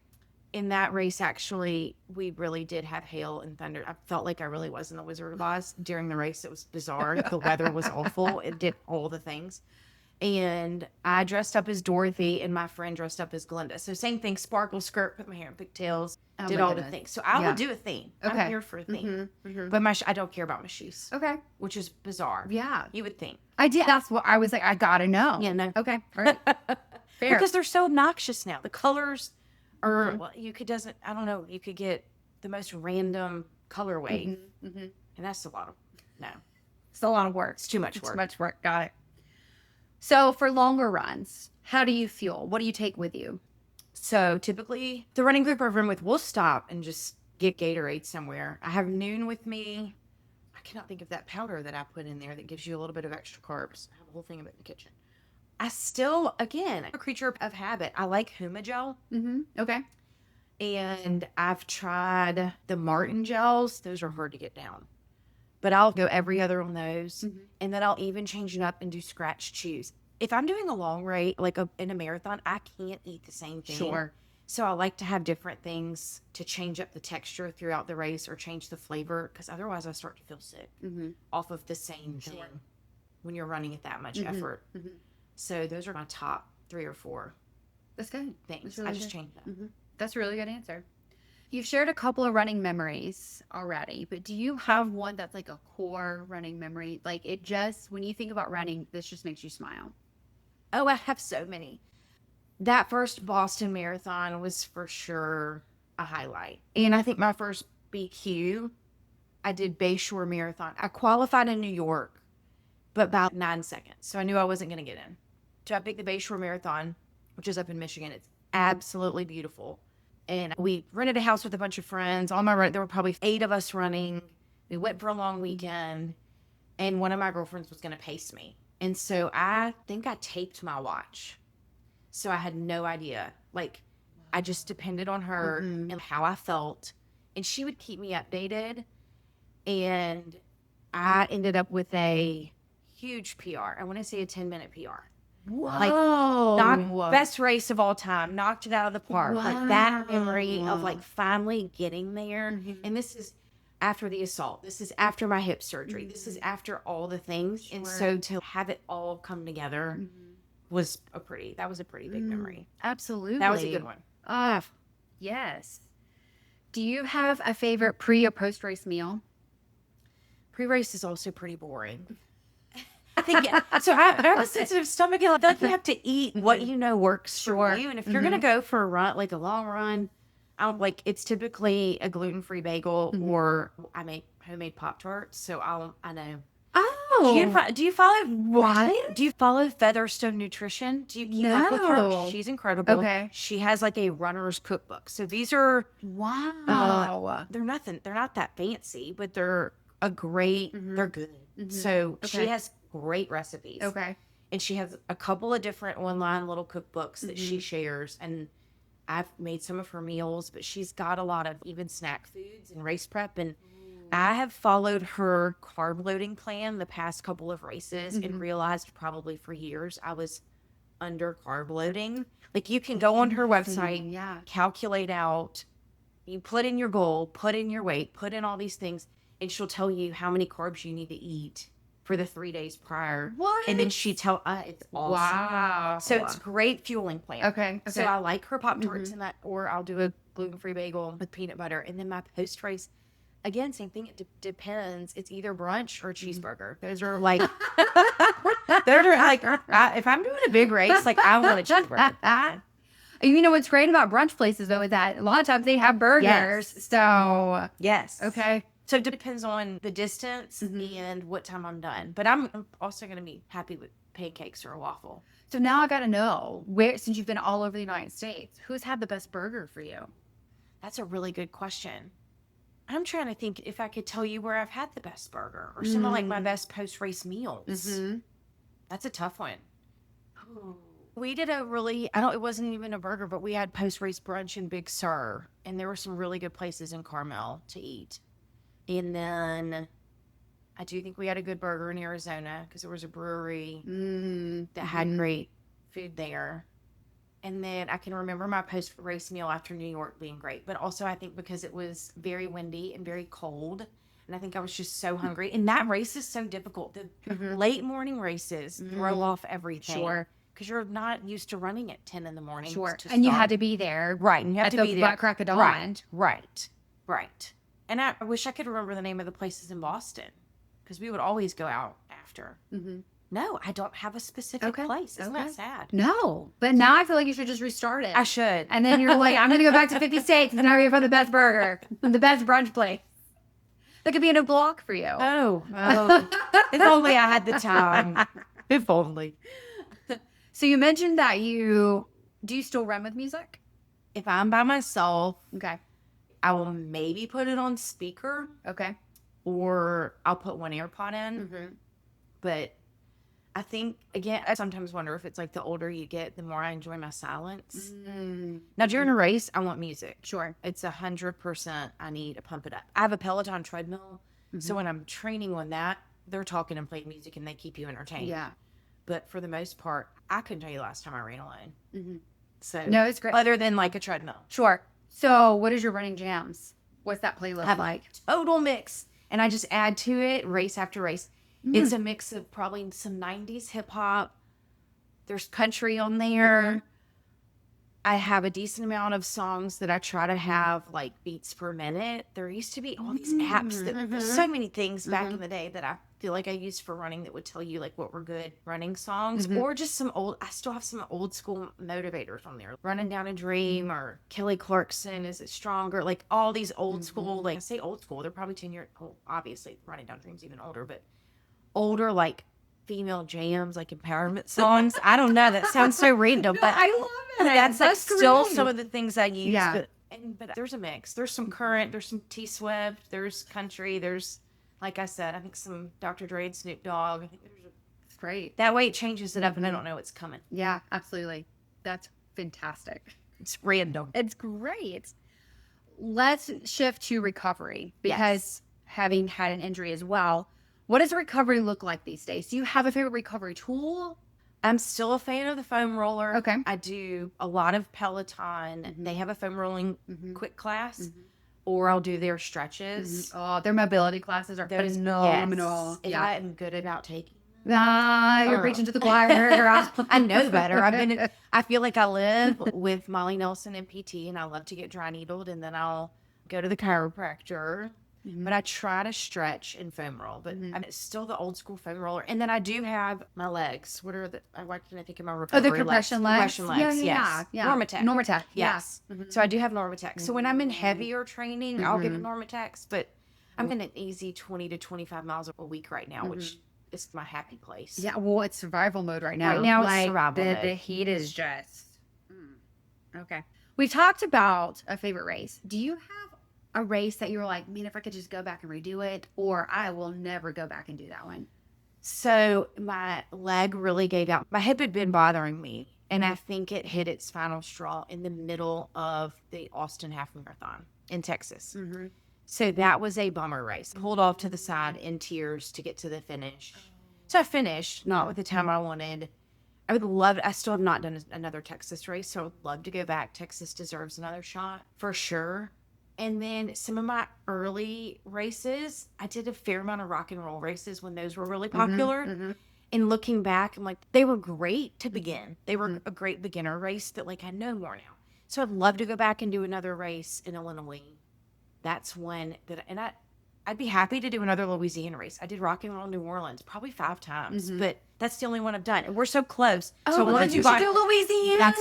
[SPEAKER 2] In that race, actually, we really did have hail and thunder. I felt like I really was in the Wizard of Oz during the race. It was bizarre. The weather was awful. It did all the things. And I dressed up as Dorothy, and my friend dressed up as Glinda. So same thing, sparkle skirt, put my hair in pigtails, did all the things. So I would do a theme.
[SPEAKER 1] Okay.
[SPEAKER 2] I'm here for a theme. But I don't care about my shoes.
[SPEAKER 1] Okay.
[SPEAKER 2] Which is bizarre.
[SPEAKER 1] Yeah.
[SPEAKER 2] You would think.
[SPEAKER 1] I did. That's what I was like, I gotta know.
[SPEAKER 2] Yeah, no.
[SPEAKER 1] Okay. All right. Fair.
[SPEAKER 2] Because they're so obnoxious now. The colors are, well, you could get the most random color wave. And that's it's a lot of work. It's too much work.
[SPEAKER 1] Too much work. Got it. So for longer runs, how do you fuel? What do you take with you?
[SPEAKER 2] So typically the running group I run with, we'll stop and just get Gatorade somewhere. I have Noon with me. I cannot think of that powder that I put in there that gives you a little bit of extra carbs. I have a whole thing of it in the kitchen. I still, again, a creature of habit. I like Huma gel.
[SPEAKER 1] Okay.
[SPEAKER 2] And I've tried the Martin gels. Those are hard to get down. But I'll go every other on those. And then I'll even change it up and do scratch chews. If I'm doing a long race, like in a marathon, I can't eat the same thing.
[SPEAKER 1] Sure.
[SPEAKER 2] So I like to have different things to change up the texture throughout the race or change the flavor, because otherwise I start to feel sick off of the same thing when you're running at that much effort. So those are my top 3 or 4
[SPEAKER 1] That's good.
[SPEAKER 2] things.
[SPEAKER 1] Really
[SPEAKER 2] I just
[SPEAKER 1] good.
[SPEAKER 2] changed them.
[SPEAKER 1] That's a really good answer. You've shared a couple of running memories already, but do you have one that's like a core running memory? Like it just, when you think about running, this just makes you smile.
[SPEAKER 2] Oh, I have so many. That first Boston Marathon was for sure a highlight. And I think my first BQ, I did Bayshore Marathon. I qualified in New York, but by 9 seconds. So I knew I wasn't going to get in. So I picked the Bayshore Marathon, which is up in Michigan. It's absolutely beautiful. And we rented a house with a bunch of friends. There were probably 8 of us running. We went for a long weekend, and one of my girlfriends was going to pace me. And so I think I taped my watch. So I had no idea. Like, I just depended on her and how I felt. And she would keep me updated. And I ended up with a huge PR. I want to say a 10-minute PR.
[SPEAKER 1] Whoa.
[SPEAKER 2] Like, best race of all time. Knocked it out of the park. Wow. Like, that memory of, like, finally getting there. And this is after the assault. This is after my hip surgery. This is after all the things. Sure. And so to have it all come together was a pretty big memory.
[SPEAKER 1] Absolutely.
[SPEAKER 2] That was a good one.
[SPEAKER 1] Yes. Do you have a favorite pre or post race meal?
[SPEAKER 2] Pre-race is also pretty boring. I think so. I have a sensitive stomach. I feel like you have to eat what you know works for you. And if you're gonna go for a run, like a long run, it's typically a gluten-free bagel or I make homemade Pop-Tarts. So I know.
[SPEAKER 1] Oh,
[SPEAKER 2] Do you follow
[SPEAKER 1] what?
[SPEAKER 2] Do you follow Featherstone Nutrition? Do you keep up with her? She's incredible.
[SPEAKER 1] Okay.
[SPEAKER 2] She has like a runner's cookbook. So these are
[SPEAKER 1] Wow.
[SPEAKER 2] they're not that fancy, but they're a great. They're good. So she has great recipes.
[SPEAKER 1] Okay.
[SPEAKER 2] And she has a couple of different online little cookbooks that she shares. And I've made some of her meals, but she's got a lot of even snack foods and race prep. And I have followed her carb loading plan the past couple of races and realized probably for years I was under carb loading. Like you can go on her website, calculate out, you put in your goal, put in your weight, put in all these things, and she'll tell you how many carbs you need to eat for the 3 days prior.
[SPEAKER 1] What?
[SPEAKER 2] And then it's awesome.
[SPEAKER 1] Wow.
[SPEAKER 2] So it's great fueling plan.
[SPEAKER 1] Okay.
[SPEAKER 2] So I like her Pop-Tarts and that, or I'll do a gluten-free bagel with peanut butter. And then my post-race, again, same thing. It depends. It's either brunch or cheeseburger. Those are like, if I'm doing a big race, like I want a cheeseburger.
[SPEAKER 1] You know what's great about brunch places though is that a lot of times they have burgers.
[SPEAKER 2] Yes.
[SPEAKER 1] So
[SPEAKER 2] yes.
[SPEAKER 1] Okay.
[SPEAKER 2] So it depends on the distance and what time I'm done. But I'm also going to be happy with pancakes or a waffle.
[SPEAKER 1] So now I got to know where, since you've been all over the United States, who's had the best burger for you?
[SPEAKER 2] That's a really good question. I'm trying to think if I could tell you where I've had the best burger or some of like my best post-race meals. That's a tough one. We did it wasn't even a burger, but we had post-race brunch in Big Sur. And there were some really good places in Carmel to eat. And then I do think we had a good burger in Arizona because there was a brewery that had great food there. And then I can remember my post-race meal after New York being great. But also I think because it was very windy and very cold. And I think I was just so hungry. And that race is so difficult. The late morning races throw off everything.
[SPEAKER 1] Sure.
[SPEAKER 2] Because you're not used to running at 10 in the morning.
[SPEAKER 1] Sure. And you had to be there.
[SPEAKER 2] Right. And you have to be there.
[SPEAKER 1] Butt crack of dawn.
[SPEAKER 2] Right. And I wish I could remember the name of the places in Boston. Because we would always go out after. No, I don't have a specific place. Isn't that sad?
[SPEAKER 1] No. But now I feel like you should just restart it.
[SPEAKER 2] I should.
[SPEAKER 1] And then you're like, I'm going to go back to 50 states and now you're for the best burger, the best brunch place. That could be in a block for you.
[SPEAKER 2] Oh. If only I had the time. If only.
[SPEAKER 1] So you mentioned that do you still run with music?
[SPEAKER 2] If I'm by myself,
[SPEAKER 1] Okay.
[SPEAKER 2] I will maybe put it on speaker.
[SPEAKER 1] Okay.
[SPEAKER 2] Or I'll put one AirPod in. But I think, again, I sometimes wonder if it's like the older you get, the more I enjoy my silence. Now, during a race, I want music.
[SPEAKER 1] Sure.
[SPEAKER 2] It's 100% I need to pump it up. I have a Peloton treadmill. So when I'm training on that, they're talking and playing music and they keep you entertained.
[SPEAKER 1] Yeah.
[SPEAKER 2] But for the most part, I couldn't tell you last time I ran alone. So
[SPEAKER 1] no, it's great.
[SPEAKER 2] Other than like a treadmill.
[SPEAKER 1] Sure. So what is your running jams? What's that playlist like?
[SPEAKER 2] Total mix. And I just add to it race after race. It's a mix of probably some 90s hip hop. There's country on there. I have a decent amount of songs that I try to have like beats per minute. There used to be all these apps that so many things back in the day that I feel like I used for running that would tell you like what were good running songs or just I still have some old school motivators on there. Running Down a Dream or Kelly Clarkson, Is It Stronger? Like all these old school, like I say old school, they're probably 10 years old. Obviously Running Down a Dream's even older, but older like female jams, like empowerment songs. I don't know. That sounds so random, but
[SPEAKER 1] I love it.
[SPEAKER 2] That's like still
[SPEAKER 1] great.
[SPEAKER 2] some of the things I use.
[SPEAKER 1] Yeah.
[SPEAKER 2] But there's a mix. There's some current. There's some T Swift. There's country. There's, like I said, I think some Dr. Dre and Snoop Dogg. I think
[SPEAKER 1] It's great.
[SPEAKER 2] that way it changes it up, and I don't know what's coming.
[SPEAKER 1] Yeah, absolutely. That's fantastic.
[SPEAKER 2] It's random.
[SPEAKER 1] It's great. Let's shift to recovery because having had an injury as well, what does recovery look like these days? Do you have a favorite recovery tool?
[SPEAKER 2] I'm still a fan of the foam roller.
[SPEAKER 1] Okay.
[SPEAKER 2] I do a lot of Peloton. They have a foam rolling quick class, or I'll do their stretches.
[SPEAKER 1] Oh, their mobility classes are phenomenal.
[SPEAKER 2] Yes. And I am good about taking
[SPEAKER 1] You're preaching to the choir.
[SPEAKER 2] I know better. I feel like I live with Molly Nelson and PT, and I love to get dry needled, and then I'll go to the chiropractor. But I try to stretch and foam roll, but I'm still the old school foam roller. And then I do have my legs. What are I think in my recovery
[SPEAKER 1] the compression legs.
[SPEAKER 2] Compression legs, yes.
[SPEAKER 1] Yeah.
[SPEAKER 2] Normatec.
[SPEAKER 1] Yes.
[SPEAKER 2] So I do have Normatec. So when I'm in heavier training, I'll get a Normatecs, but I'm in an easy 20 to 25 miles a week right now, which is my happy place.
[SPEAKER 1] Yeah, well, it's survival mode right now.
[SPEAKER 2] Right now it's survival mode.
[SPEAKER 1] The heat is just... Okay. We talked about a favorite race. Do you have a race that you were like, man, if I could just go back and redo it, or I will never go back and do that one?
[SPEAKER 2] So my leg really gave out. My hip had been bothering me, and I think it hit its final straw in the middle of the Austin Half Marathon in Texas. So that was a bummer race. Pulled off to the side in tears to get to the finish. So I finished, not with the time I wanted. I still have not done another Texas race, so I would love to go back. Texas deserves another shot for sure. And then some of my early races, I did a fair amount of rock and roll races when those were really popular. And looking back, I'm like, they were great to begin. They were a great beginner race that I know more now. So I'd love to go back and do another race in Illinois. That's when I'd be happy to do another Louisiana race. I did rock and roll New Orleans probably 5 times, but that's the only one I've done. And we're so close. So I wanted to
[SPEAKER 1] do Louisiana.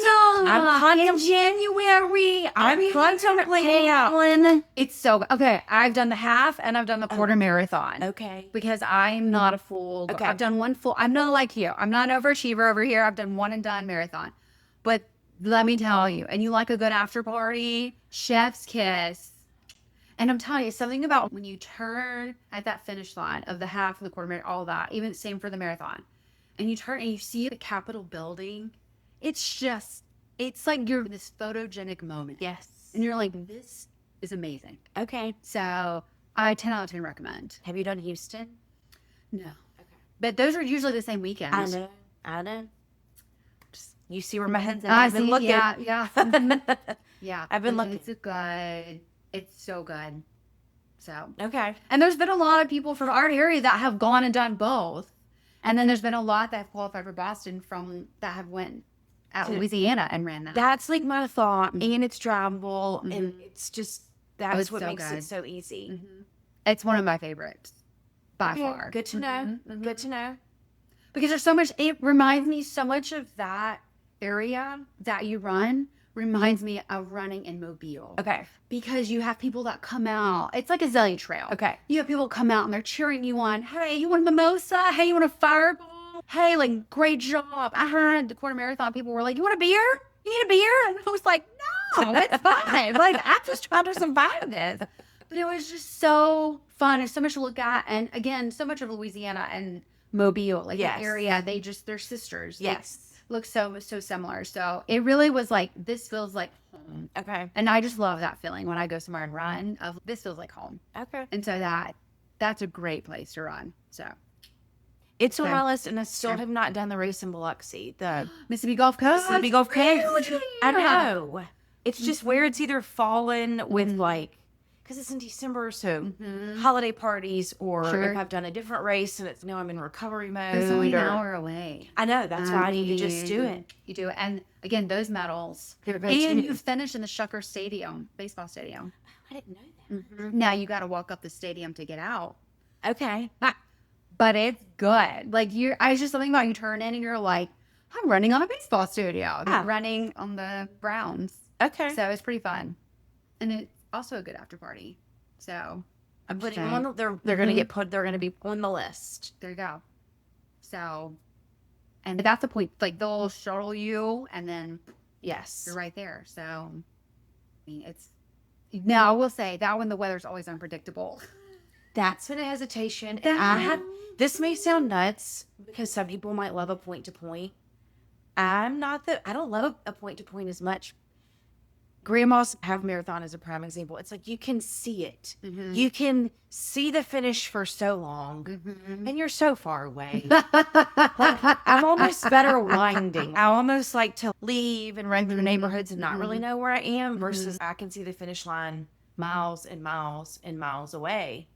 [SPEAKER 2] in January. I'm contemplating.
[SPEAKER 1] It's so okay. I've done the half and I've done the quarter marathon.
[SPEAKER 2] Okay.
[SPEAKER 1] Because I'm not a fool.
[SPEAKER 2] Okay.
[SPEAKER 1] I've done one full. I'm not like you. I'm not an overachiever over here. I've done one and done marathon. But let me tell you, and you like a good after party, chef's kiss. And I'm telling you, something about when you turn at that finish line of the half and the quarter marathon, all that, even same for the marathon, and you turn and you see the Capitol building, it's like you're in this photogenic moment.
[SPEAKER 2] Yes.
[SPEAKER 1] And you're like, this is amazing.
[SPEAKER 2] Okay.
[SPEAKER 1] So I 10 out of 10 recommend.
[SPEAKER 2] Have you done Houston?
[SPEAKER 1] No. Okay. But those are usually the same weekends.
[SPEAKER 2] I know. You see where my head's at.
[SPEAKER 1] I've
[SPEAKER 2] been looking.
[SPEAKER 1] Yeah. Yeah.
[SPEAKER 2] I've been looking.
[SPEAKER 1] It's so good. So.
[SPEAKER 2] Okay.
[SPEAKER 1] And there's been a lot of people from our area that have gone and done both. And then there's been a lot that have qualified for Boston that have went out Louisiana and ran that.
[SPEAKER 2] That's my thought. And it's drivable. And it's just, that's what makes it so easy.
[SPEAKER 1] It's one of my favorites by far.
[SPEAKER 2] Good to know. Good to know.
[SPEAKER 1] Because there's so much, it reminds me so much of that area that you run. Reminds me of running in Mobile.
[SPEAKER 2] Okay.
[SPEAKER 1] Because you have people that come out. It's like Azalea Trail.
[SPEAKER 2] Okay.
[SPEAKER 1] You have people come out and they're cheering you on. Hey, you want a mimosa? Hey, you want a fireball? Hey, great job. I heard the quarter marathon people were like, you want a beer? You need a beer? And I was like, no, it's fine. I'm just trying to survive this. But it was just so fun. There's so much to look at. And again, so much of Louisiana and Mobile, the area, they're sisters.
[SPEAKER 2] Yes.
[SPEAKER 1] Look so similar. So it really was this feels like home.
[SPEAKER 2] Okay.
[SPEAKER 1] And I just love that feeling when I go somewhere and run of this feels like home.
[SPEAKER 2] Okay.
[SPEAKER 1] And so that's a great place to run. So
[SPEAKER 2] it's on my list, and I still have not done the race in Biloxi. The
[SPEAKER 1] Mississippi Gulf Coast.
[SPEAKER 2] I know. It's just where it's either fallen with because it's in December, so holiday parties, or if I've done a different race and it's I'm in recovery mode.
[SPEAKER 1] It's only an hour away.
[SPEAKER 2] I know. That's why you just do it.
[SPEAKER 1] You do it. And again, those medals. And you finish in the Shucker Stadium, baseball stadium.
[SPEAKER 2] I didn't know that.
[SPEAKER 1] Now you got to walk up the stadium to get out.
[SPEAKER 2] Okay.
[SPEAKER 1] But it's good. It's just something about you turn in and you're like, I'm running on a baseball stadium. I'm running on the Browns.
[SPEAKER 2] Okay.
[SPEAKER 1] So it's pretty fun. And it's also a good after party. So
[SPEAKER 2] I'm putting them on they're going to they're going to be on the list.
[SPEAKER 1] There you go. So, and that's the point. They'll shuttle you and then you're right there. So, I mean, now I will say that when the weather's always unpredictable.
[SPEAKER 2] That's been a hesitation. This may sound nuts because some people might love a point to point. I don't love a point to point as much. Grandma's Half Marathon is a prime example. It's you can see it. You can see the finish for so long, and you're so far away. I'm almost better winding. I almost like to leave and run through neighborhoods and not really know where I am versus I can see the finish line miles and miles and miles away.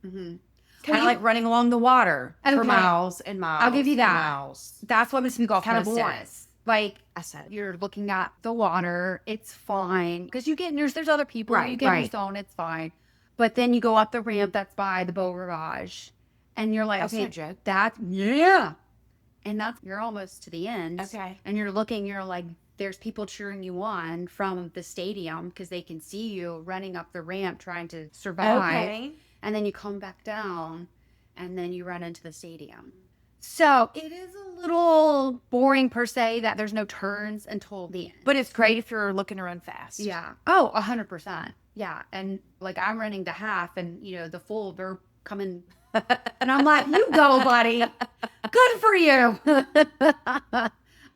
[SPEAKER 2] Kind of like running along the water for miles and miles.
[SPEAKER 1] I'll give you that.
[SPEAKER 2] Miles.
[SPEAKER 1] That's what Mississippi Gulf
[SPEAKER 2] Kind of
[SPEAKER 1] Coast
[SPEAKER 2] boring.
[SPEAKER 1] is. Like
[SPEAKER 2] I said,
[SPEAKER 1] you're looking at the water, it's fine. Because you get, there's other people,
[SPEAKER 2] Right,
[SPEAKER 1] you get your
[SPEAKER 2] right.
[SPEAKER 1] zone, it's fine. But then you go up the ramp that's by the Beau Rivage, and you're like,
[SPEAKER 2] That's
[SPEAKER 1] okay,
[SPEAKER 2] no joke.
[SPEAKER 1] and that's, you're almost to the end.
[SPEAKER 2] Okay.
[SPEAKER 1] And you're looking, you're like, there's people cheering you on from the stadium because they can see you running up the ramp trying to survive.
[SPEAKER 2] Okay.
[SPEAKER 1] And then you come back down, and then you run into the stadium. So it is a little boring per se that there's no turns until the end.
[SPEAKER 2] But it's great if you're looking to run fast.
[SPEAKER 1] Yeah. Oh, 100%. Yeah. And like I'm running the half, and the full, they're coming. And I'm like, you go, buddy. Good for you.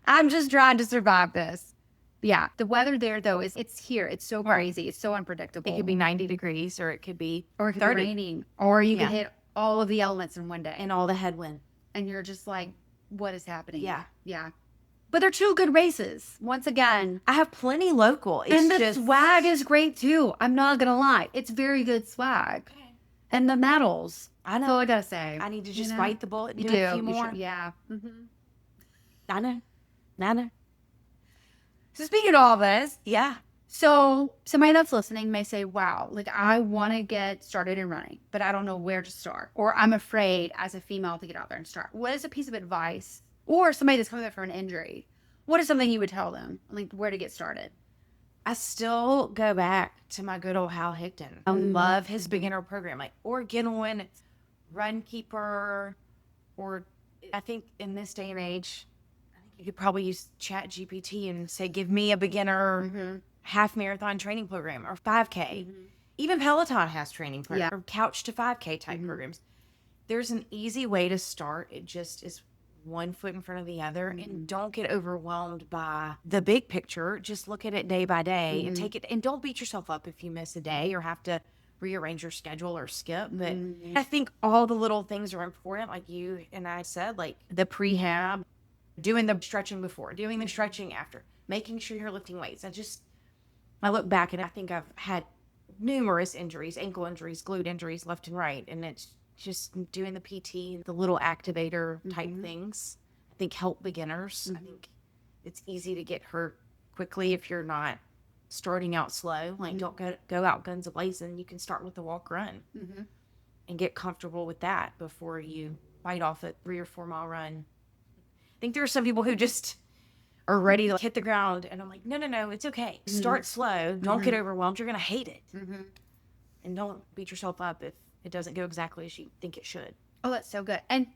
[SPEAKER 1] I'm just trying to survive this. Yeah. The weather there, though, it's here. It's so crazy. It's so unpredictable.
[SPEAKER 2] It could be 90 degrees or it could be
[SPEAKER 1] or it could
[SPEAKER 2] 30.
[SPEAKER 1] be raining. Or you could hit all of the elements in one day.
[SPEAKER 2] And all the headwind.
[SPEAKER 1] And you're just like, what is happening?
[SPEAKER 2] Yeah.
[SPEAKER 1] Yeah. But they're two good races. Once again.
[SPEAKER 2] I have plenty local. It's
[SPEAKER 1] And the
[SPEAKER 2] just
[SPEAKER 1] swag is great, too. I'm not going to lie. It's very good swag.
[SPEAKER 2] Okay.
[SPEAKER 1] And the medals.
[SPEAKER 2] I know.
[SPEAKER 1] That's all I got to say.
[SPEAKER 2] I need to just bite the bullet and
[SPEAKER 1] You
[SPEAKER 2] do
[SPEAKER 1] do.
[SPEAKER 2] a few
[SPEAKER 1] You
[SPEAKER 2] more.
[SPEAKER 1] should- yeah. Mm-hmm.
[SPEAKER 2] I know. I know.
[SPEAKER 1] So speaking of all this,
[SPEAKER 2] Yeah.
[SPEAKER 1] so somebody that's listening may say, wow, like I want to get started in running, but I don't know where to start. Or I'm afraid as a female to get out there and start. What is a piece of advice? Or somebody that's coming back from an injury, what is something you would tell them? Like where to get started?
[SPEAKER 2] I still go back to my good old Hal Higdon. I love his beginner program, like Organoin, Runkeeper, or I think in this day and age, I think you could probably use Chat GPT and say, give me a beginner half marathon training program or 5K. Even Peloton has training programs or couch to 5K type programs. There's an easy way to start. It just is one foot in front of the other, and don't get overwhelmed by the big picture. Just look at it day by day and take it, and don't beat yourself up if you miss a day or have to rearrange your schedule or skip. But I think all the little things are important, like you and I said, like the prehab, doing the stretching before, doing the stretching after, making sure you're lifting weights. I look back and I think I've had numerous injuries, ankle injuries, glute injuries, left and right, and it's just doing the PT, the little activator type things, I think help beginners. I think it's easy to get hurt quickly if you're not starting out slow. Like don't go out guns a-blazing. You can start with the walk run and get comfortable with that before you bite off a 3 or 4 mile run. I think there are some people who just are ready to hit the ground, and I'm like, no, it's okay. Start slow. Don't get overwhelmed. You're going to hate it. And don't beat yourself up if it doesn't go exactly as you think it should.
[SPEAKER 1] Oh, that's so good. And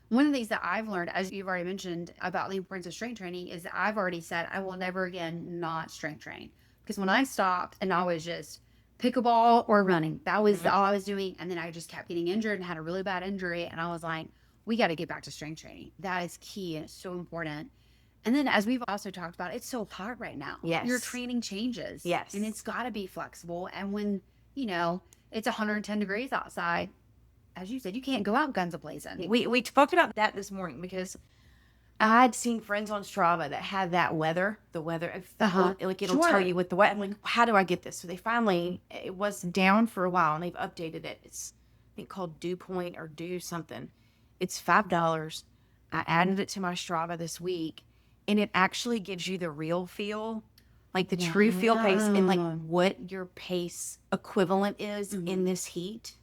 [SPEAKER 1] one of the things that I've learned, as you've already mentioned, about the importance of strength training is that I've already said I will never again not strength train. Because when I stopped and I was just pickleball or running, that was all I was doing. And then I just kept getting injured and had a really bad injury. And I was like, we got to get back to strength training. That is key and it's so important. And then as we've also talked about, it's so hard right now.
[SPEAKER 2] Yes.
[SPEAKER 1] Your training changes.
[SPEAKER 2] Yes.
[SPEAKER 1] And it's got to be flexible. And when, it's 110 degrees outside, as you said, you can't go out guns a-blazing.
[SPEAKER 2] We talked about that this morning because I had seen friends on Strava that had that weather, like it'll tell you with the weather. I'm like, how do I get this? So they finally, it was down for a while and they've updated it. It's, I think, called Dew Point or Do something. It's $5. I added it to my Strava this week, and it actually gives you the real feel, like the true feel pace and like what your pace equivalent is in this heat.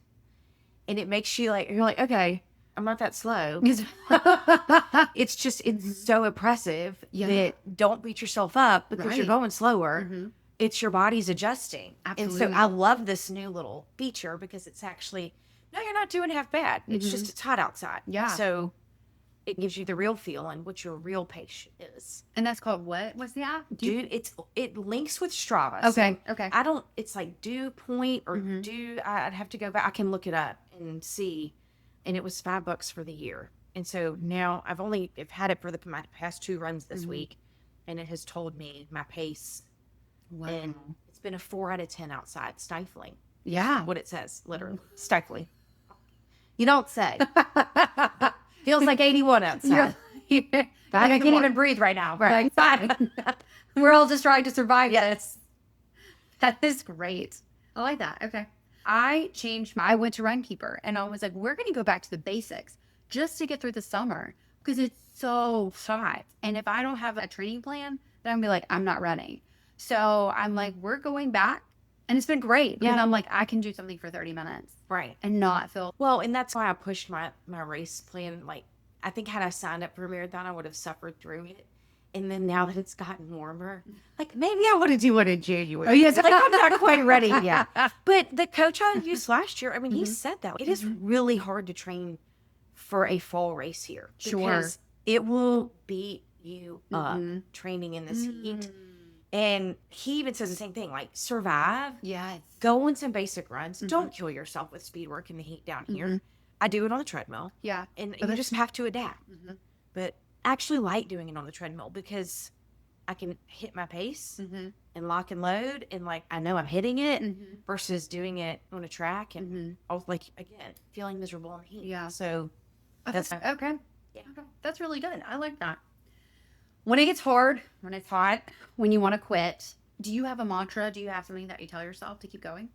[SPEAKER 2] And it makes you like, you're like, okay, I'm not that slow. It's just, it's so impressive that don't beat yourself up because you're going slower. It's your body's adjusting.
[SPEAKER 1] Absolutely.
[SPEAKER 2] And so I love this new little feature because it's actually, no, you're not doing half bad. It's just, it's hot outside.
[SPEAKER 1] Yeah.
[SPEAKER 2] So it gives you the real feel and what your real pace is.
[SPEAKER 1] And that's called what? What's the app?
[SPEAKER 2] Dude, it links with Strava.
[SPEAKER 1] Okay.
[SPEAKER 2] So
[SPEAKER 1] Okay.
[SPEAKER 2] it's like Dew Point or I'd have to go back. I can look it up and see. And it was $5 for the year. And so now I've had it for my past 2 runs this week, and it has told me my pace.
[SPEAKER 1] Wow.
[SPEAKER 2] And it's been a 4 out of 10 outside, stifling.
[SPEAKER 1] Yeah.
[SPEAKER 2] What it says, literally, stifling. You don't say. Feels like 81 outside.
[SPEAKER 1] I can't even breathe right now.
[SPEAKER 2] Right.
[SPEAKER 1] Like, we're all just trying to survive. Yes. That is great. I like that. Okay. I went to Runkeeper and I was like, we're going to go back to the basics just to get through the summer because it's so hot. And if I don't have a training plan, then I'm be like, I'm not running. So I'm like, we're going back. And it's been great because I'm like, I can do something for 30 minutes.
[SPEAKER 2] Right.
[SPEAKER 1] And not feel.
[SPEAKER 2] Well, and that's why I pushed my race plan. Like, I think had I signed up for a marathon, I would have suffered through it. And then now that it's gotten warmer, like maybe I want to do it in January.
[SPEAKER 1] Oh, yes.
[SPEAKER 2] Like I'm not quite ready yet. But the coach I used last year, I mean, he said that it is really hard to train for a fall race here.
[SPEAKER 1] Sure.
[SPEAKER 2] Because it will beat you up training in this heat. And he even says the same thing, like survive.
[SPEAKER 1] Yes.
[SPEAKER 2] Go on some basic runs. Don't kill yourself with speed work in the heat down here. I do it on the treadmill.
[SPEAKER 1] Yeah.
[SPEAKER 2] And you just have to adapt. But I actually like doing it on the treadmill because I can hit my pace and lock and load. And like, I know I'm hitting it versus doing it on a track. And I was like, again, feeling miserable in the heat.
[SPEAKER 1] Yeah.
[SPEAKER 2] So that's
[SPEAKER 1] okay. Yeah. Okay. That's really good. I like that. When it gets hard, when it's hot, when you want to quit, do you have a mantra? Do you have something that you tell yourself to keep going?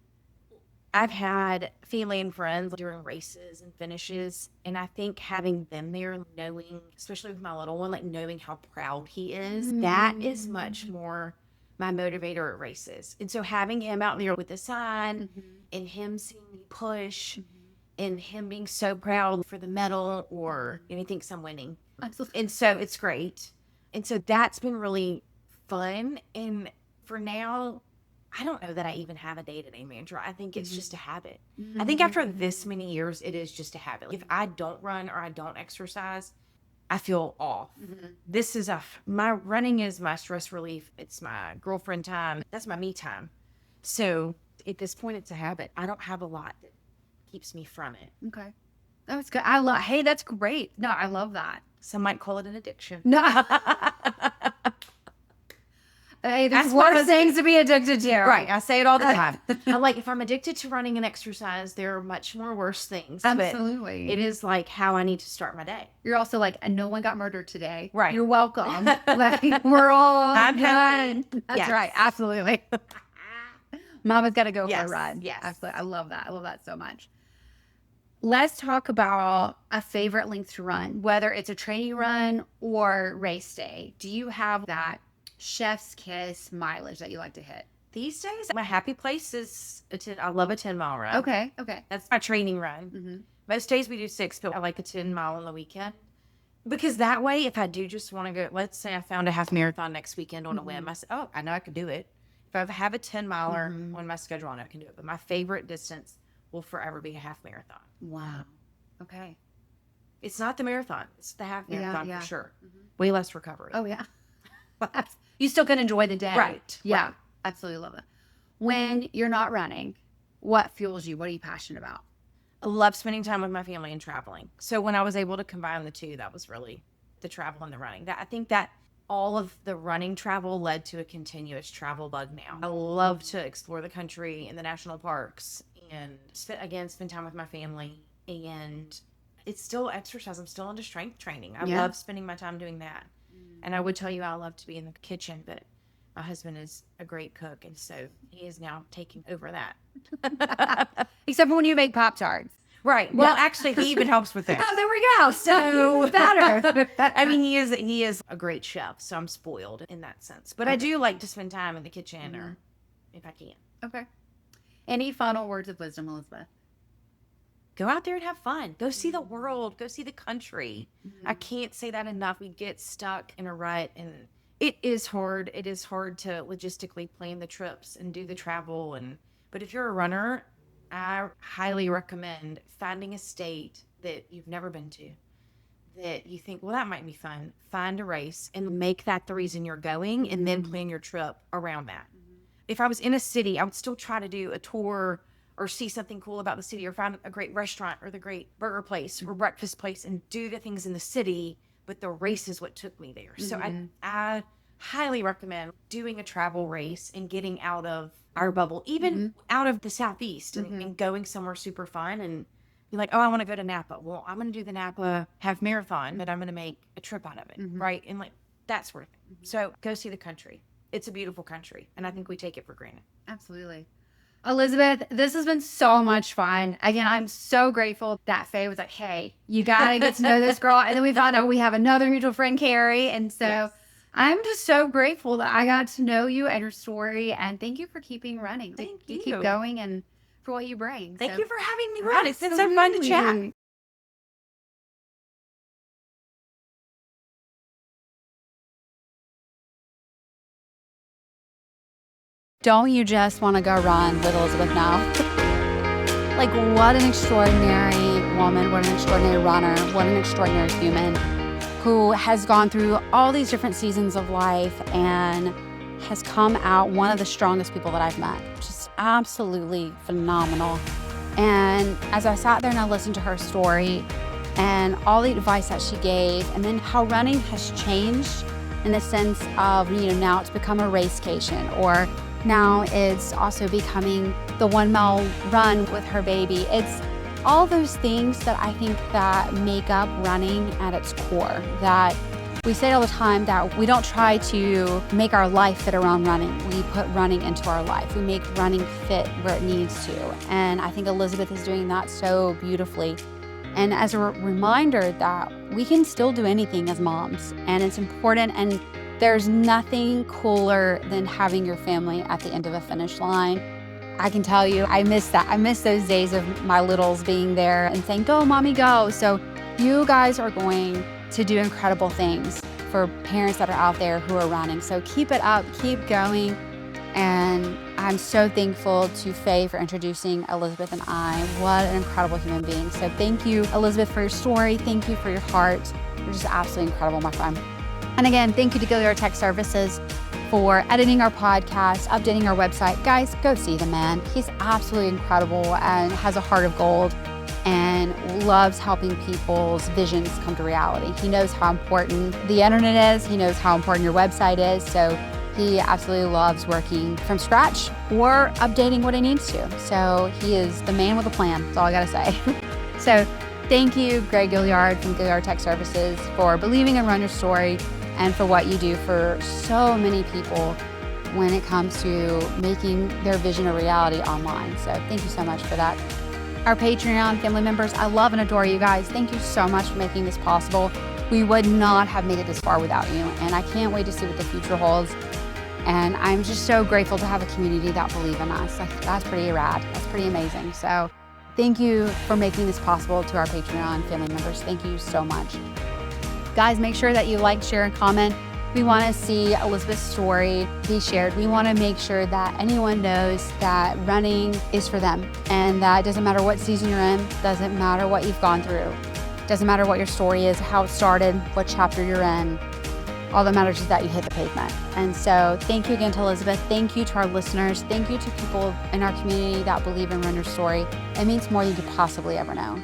[SPEAKER 2] I've had family and friends during races and finishes, and I think having them there, knowing, especially with my little one, like knowing how proud he is, that is much more my motivator at races. And so having him out there with the sign and him seeing me push and him being so proud for the medal or he thinks I'm winning.
[SPEAKER 1] Absolutely.
[SPEAKER 2] And so it's great. And so that's been really fun. And for now, I don't know that I even have a day-to-day mantra. I think it's just a habit. I think after this many years, it is just a habit. If I don't run or I don't exercise, I feel off. This is my running is my stress relief. It's my girlfriend time. That's my me time. So at this point, it's a habit. I don't have a lot that keeps me from it.
[SPEAKER 1] Okay. That's good. Hey, that's great. No, I love that.
[SPEAKER 2] Some might call it an addiction.
[SPEAKER 1] No. Hey, there's worse things to be addicted to.
[SPEAKER 2] Right. I say it all the time. I'm like, if I'm addicted to running and exercise, there are much more worse things.
[SPEAKER 1] Absolutely.
[SPEAKER 2] But it is like how I need to start my day.
[SPEAKER 1] You're also like, and no one got murdered today.
[SPEAKER 2] Right.
[SPEAKER 1] You're welcome. Like, we're all done. That's
[SPEAKER 2] Yes.
[SPEAKER 1] right. Absolutely. Mama's got to go for a
[SPEAKER 2] Yes.
[SPEAKER 1] run.
[SPEAKER 2] Yes.
[SPEAKER 1] Absolutely. I love that. I love that so much. Let's talk about a favorite length to run, whether it's a training run or race day. Do you have that chef's kiss mileage that you like to hit?
[SPEAKER 2] These days, my happy place is I love a 10-mile run.
[SPEAKER 1] Okay.
[SPEAKER 2] That's my training run. Most days we do 6, but I like a 10-mile on the weekend. Because that way, if I do just want to go, let's say I found a half marathon next weekend on a whim. I said, oh, I know I can do it. If I have a 10-miler on my schedule, I know I can do it. But my favorite distance will forever be a half marathon.
[SPEAKER 1] Wow. Okay.
[SPEAKER 2] It's not the marathon. It's the half marathon for sure. Way less recovery.
[SPEAKER 1] Oh, yeah. You still can enjoy the day.
[SPEAKER 2] Right.
[SPEAKER 1] Yeah.
[SPEAKER 2] Right.
[SPEAKER 1] Absolutely love it. When you're not running, what fuels you? What are you passionate about?
[SPEAKER 2] I love spending time with my family and traveling. So when I was able to combine the two, that was really the travel and the running. I think that all of the running travel led to a continuous travel bug now. I love to explore the country and the national parks and spend time with my family. And it's still exercise. I'm still into strength training. I love spending my time doing that. And I would tell you I love to be in the kitchen, but my husband is a great cook. And so he is now taking over that.
[SPEAKER 1] Except for when you make Pop-Tarts.
[SPEAKER 2] Right. Well, actually, he even helps with that.
[SPEAKER 1] Oh, there we go. So better.
[SPEAKER 2] I mean, he is a great chef, so I'm spoiled in that sense. But I do like to spend time in the kitchen, or if I can.
[SPEAKER 1] Okay. Any final words of wisdom, Elizabeth?
[SPEAKER 2] Go out there and have fun. Go see the world. Go see the country. I can't say that enough. We get stuck in a rut, and it is hard. It is hard to logistically plan the trips and do the travel. But if you're a runner, I highly recommend finding a state that you've never been to, that you think, well, that might be fun. Find a race and make that the reason you're going, and then plan your trip around that. If I was in a city, I would still try to do a tour or see something cool about the city, or find a great restaurant or the great burger place or breakfast place and do the things in the city, but the race is what took me there. So I highly recommend doing a travel race and getting out of our bubble, even out of the Southeast, and going somewhere super fun. And you're like, oh, I want to go to Napa. Well, I'm going to do the Napa half marathon, but I'm going to make a trip out of it, right? And like that sort of thing. So go see the country. It's a beautiful country, and I think we take it for granted.
[SPEAKER 1] Absolutely. Elizabeth, this has been so much fun. Again, I'm so grateful that Faye was like, hey, you got to get to know this girl. And then we found out we have another mutual friend, Carrie. And so yes. I'm just so grateful that I got to know you and your story. And thank you for keeping running.
[SPEAKER 2] Thank you.
[SPEAKER 1] You keep going and for what you bring.
[SPEAKER 2] Thank you for having me run. It's been so fun to chat.
[SPEAKER 1] Don't you just want to go run with Elizabeth now? Like, what an extraordinary woman, what an extraordinary runner, what an extraordinary human who has gone through all these different seasons of life and has come out one of the strongest people that I've met. Just absolutely phenomenal. And as I sat there and I listened to her story and all the advice that she gave, and then how running has changed in the sense of, now it's become a racecation, or now it's also becoming the 1 mile run with her baby. It's all those things that I think that make up running at its core. That we say all the time that we don't try to make our life fit around running. We put running into our life. We make running fit where it needs to. And I think Elizabeth is doing that so beautifully. And as a reminder that we can still do anything as moms, and it's important, and there's nothing cooler than having your family at the end of a finish line. I can tell you, I miss that. I miss those days of my littles being there and saying, go, mommy, go. So you guys are going to do incredible things for parents that are out there who are running. So keep it up, keep going. And I'm so thankful to Faye for introducing Elizabeth and I. What an incredible human being. So thank you, Elizabeth, for your story. Thank you for your heart. You're just absolutely incredible, my friend. And again, thank you to Gilliard Tech Services for editing our podcast, updating our website. Guys, go see the man. He's absolutely incredible and has a heart of gold and loves helping people's visions come to reality. He knows how important the internet is. He knows how important your website is. So he absolutely loves working from scratch or updating what he needs to. So he is the man with a plan. That's all I got to say. So thank you, Greg Gilliard from Gilliard Tech Services, for believing in Run Your Story and for what you do for so many people when it comes to making their vision a reality online. So thank you so much for that. Our Patreon family members, I love and adore you guys. Thank you so much for making this possible. We would not have made it this far without you, and I can't wait to see what the future holds. And I'm just so grateful to have a community that believe in us. That's pretty rad. That's pretty amazing. So thank you for making this possible to our Patreon family members. Thank you so much. Guys, make sure that you like, share, and comment. We want to see Elizabeth's story be shared. We want to make sure that anyone knows that running is for them, and that it doesn't matter what season you're in, doesn't matter what you've gone through, doesn't matter what your story is, how it started, what chapter you're in. All that matters is that you hit the pavement. And so thank you again to Elizabeth. Thank you to our listeners. Thank you to people in our community that believe in Run Your Story. It means more than you could possibly ever know.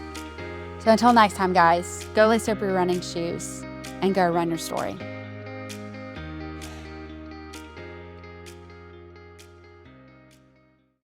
[SPEAKER 1] So until next time, guys, go lace up your running shoes and go run your story.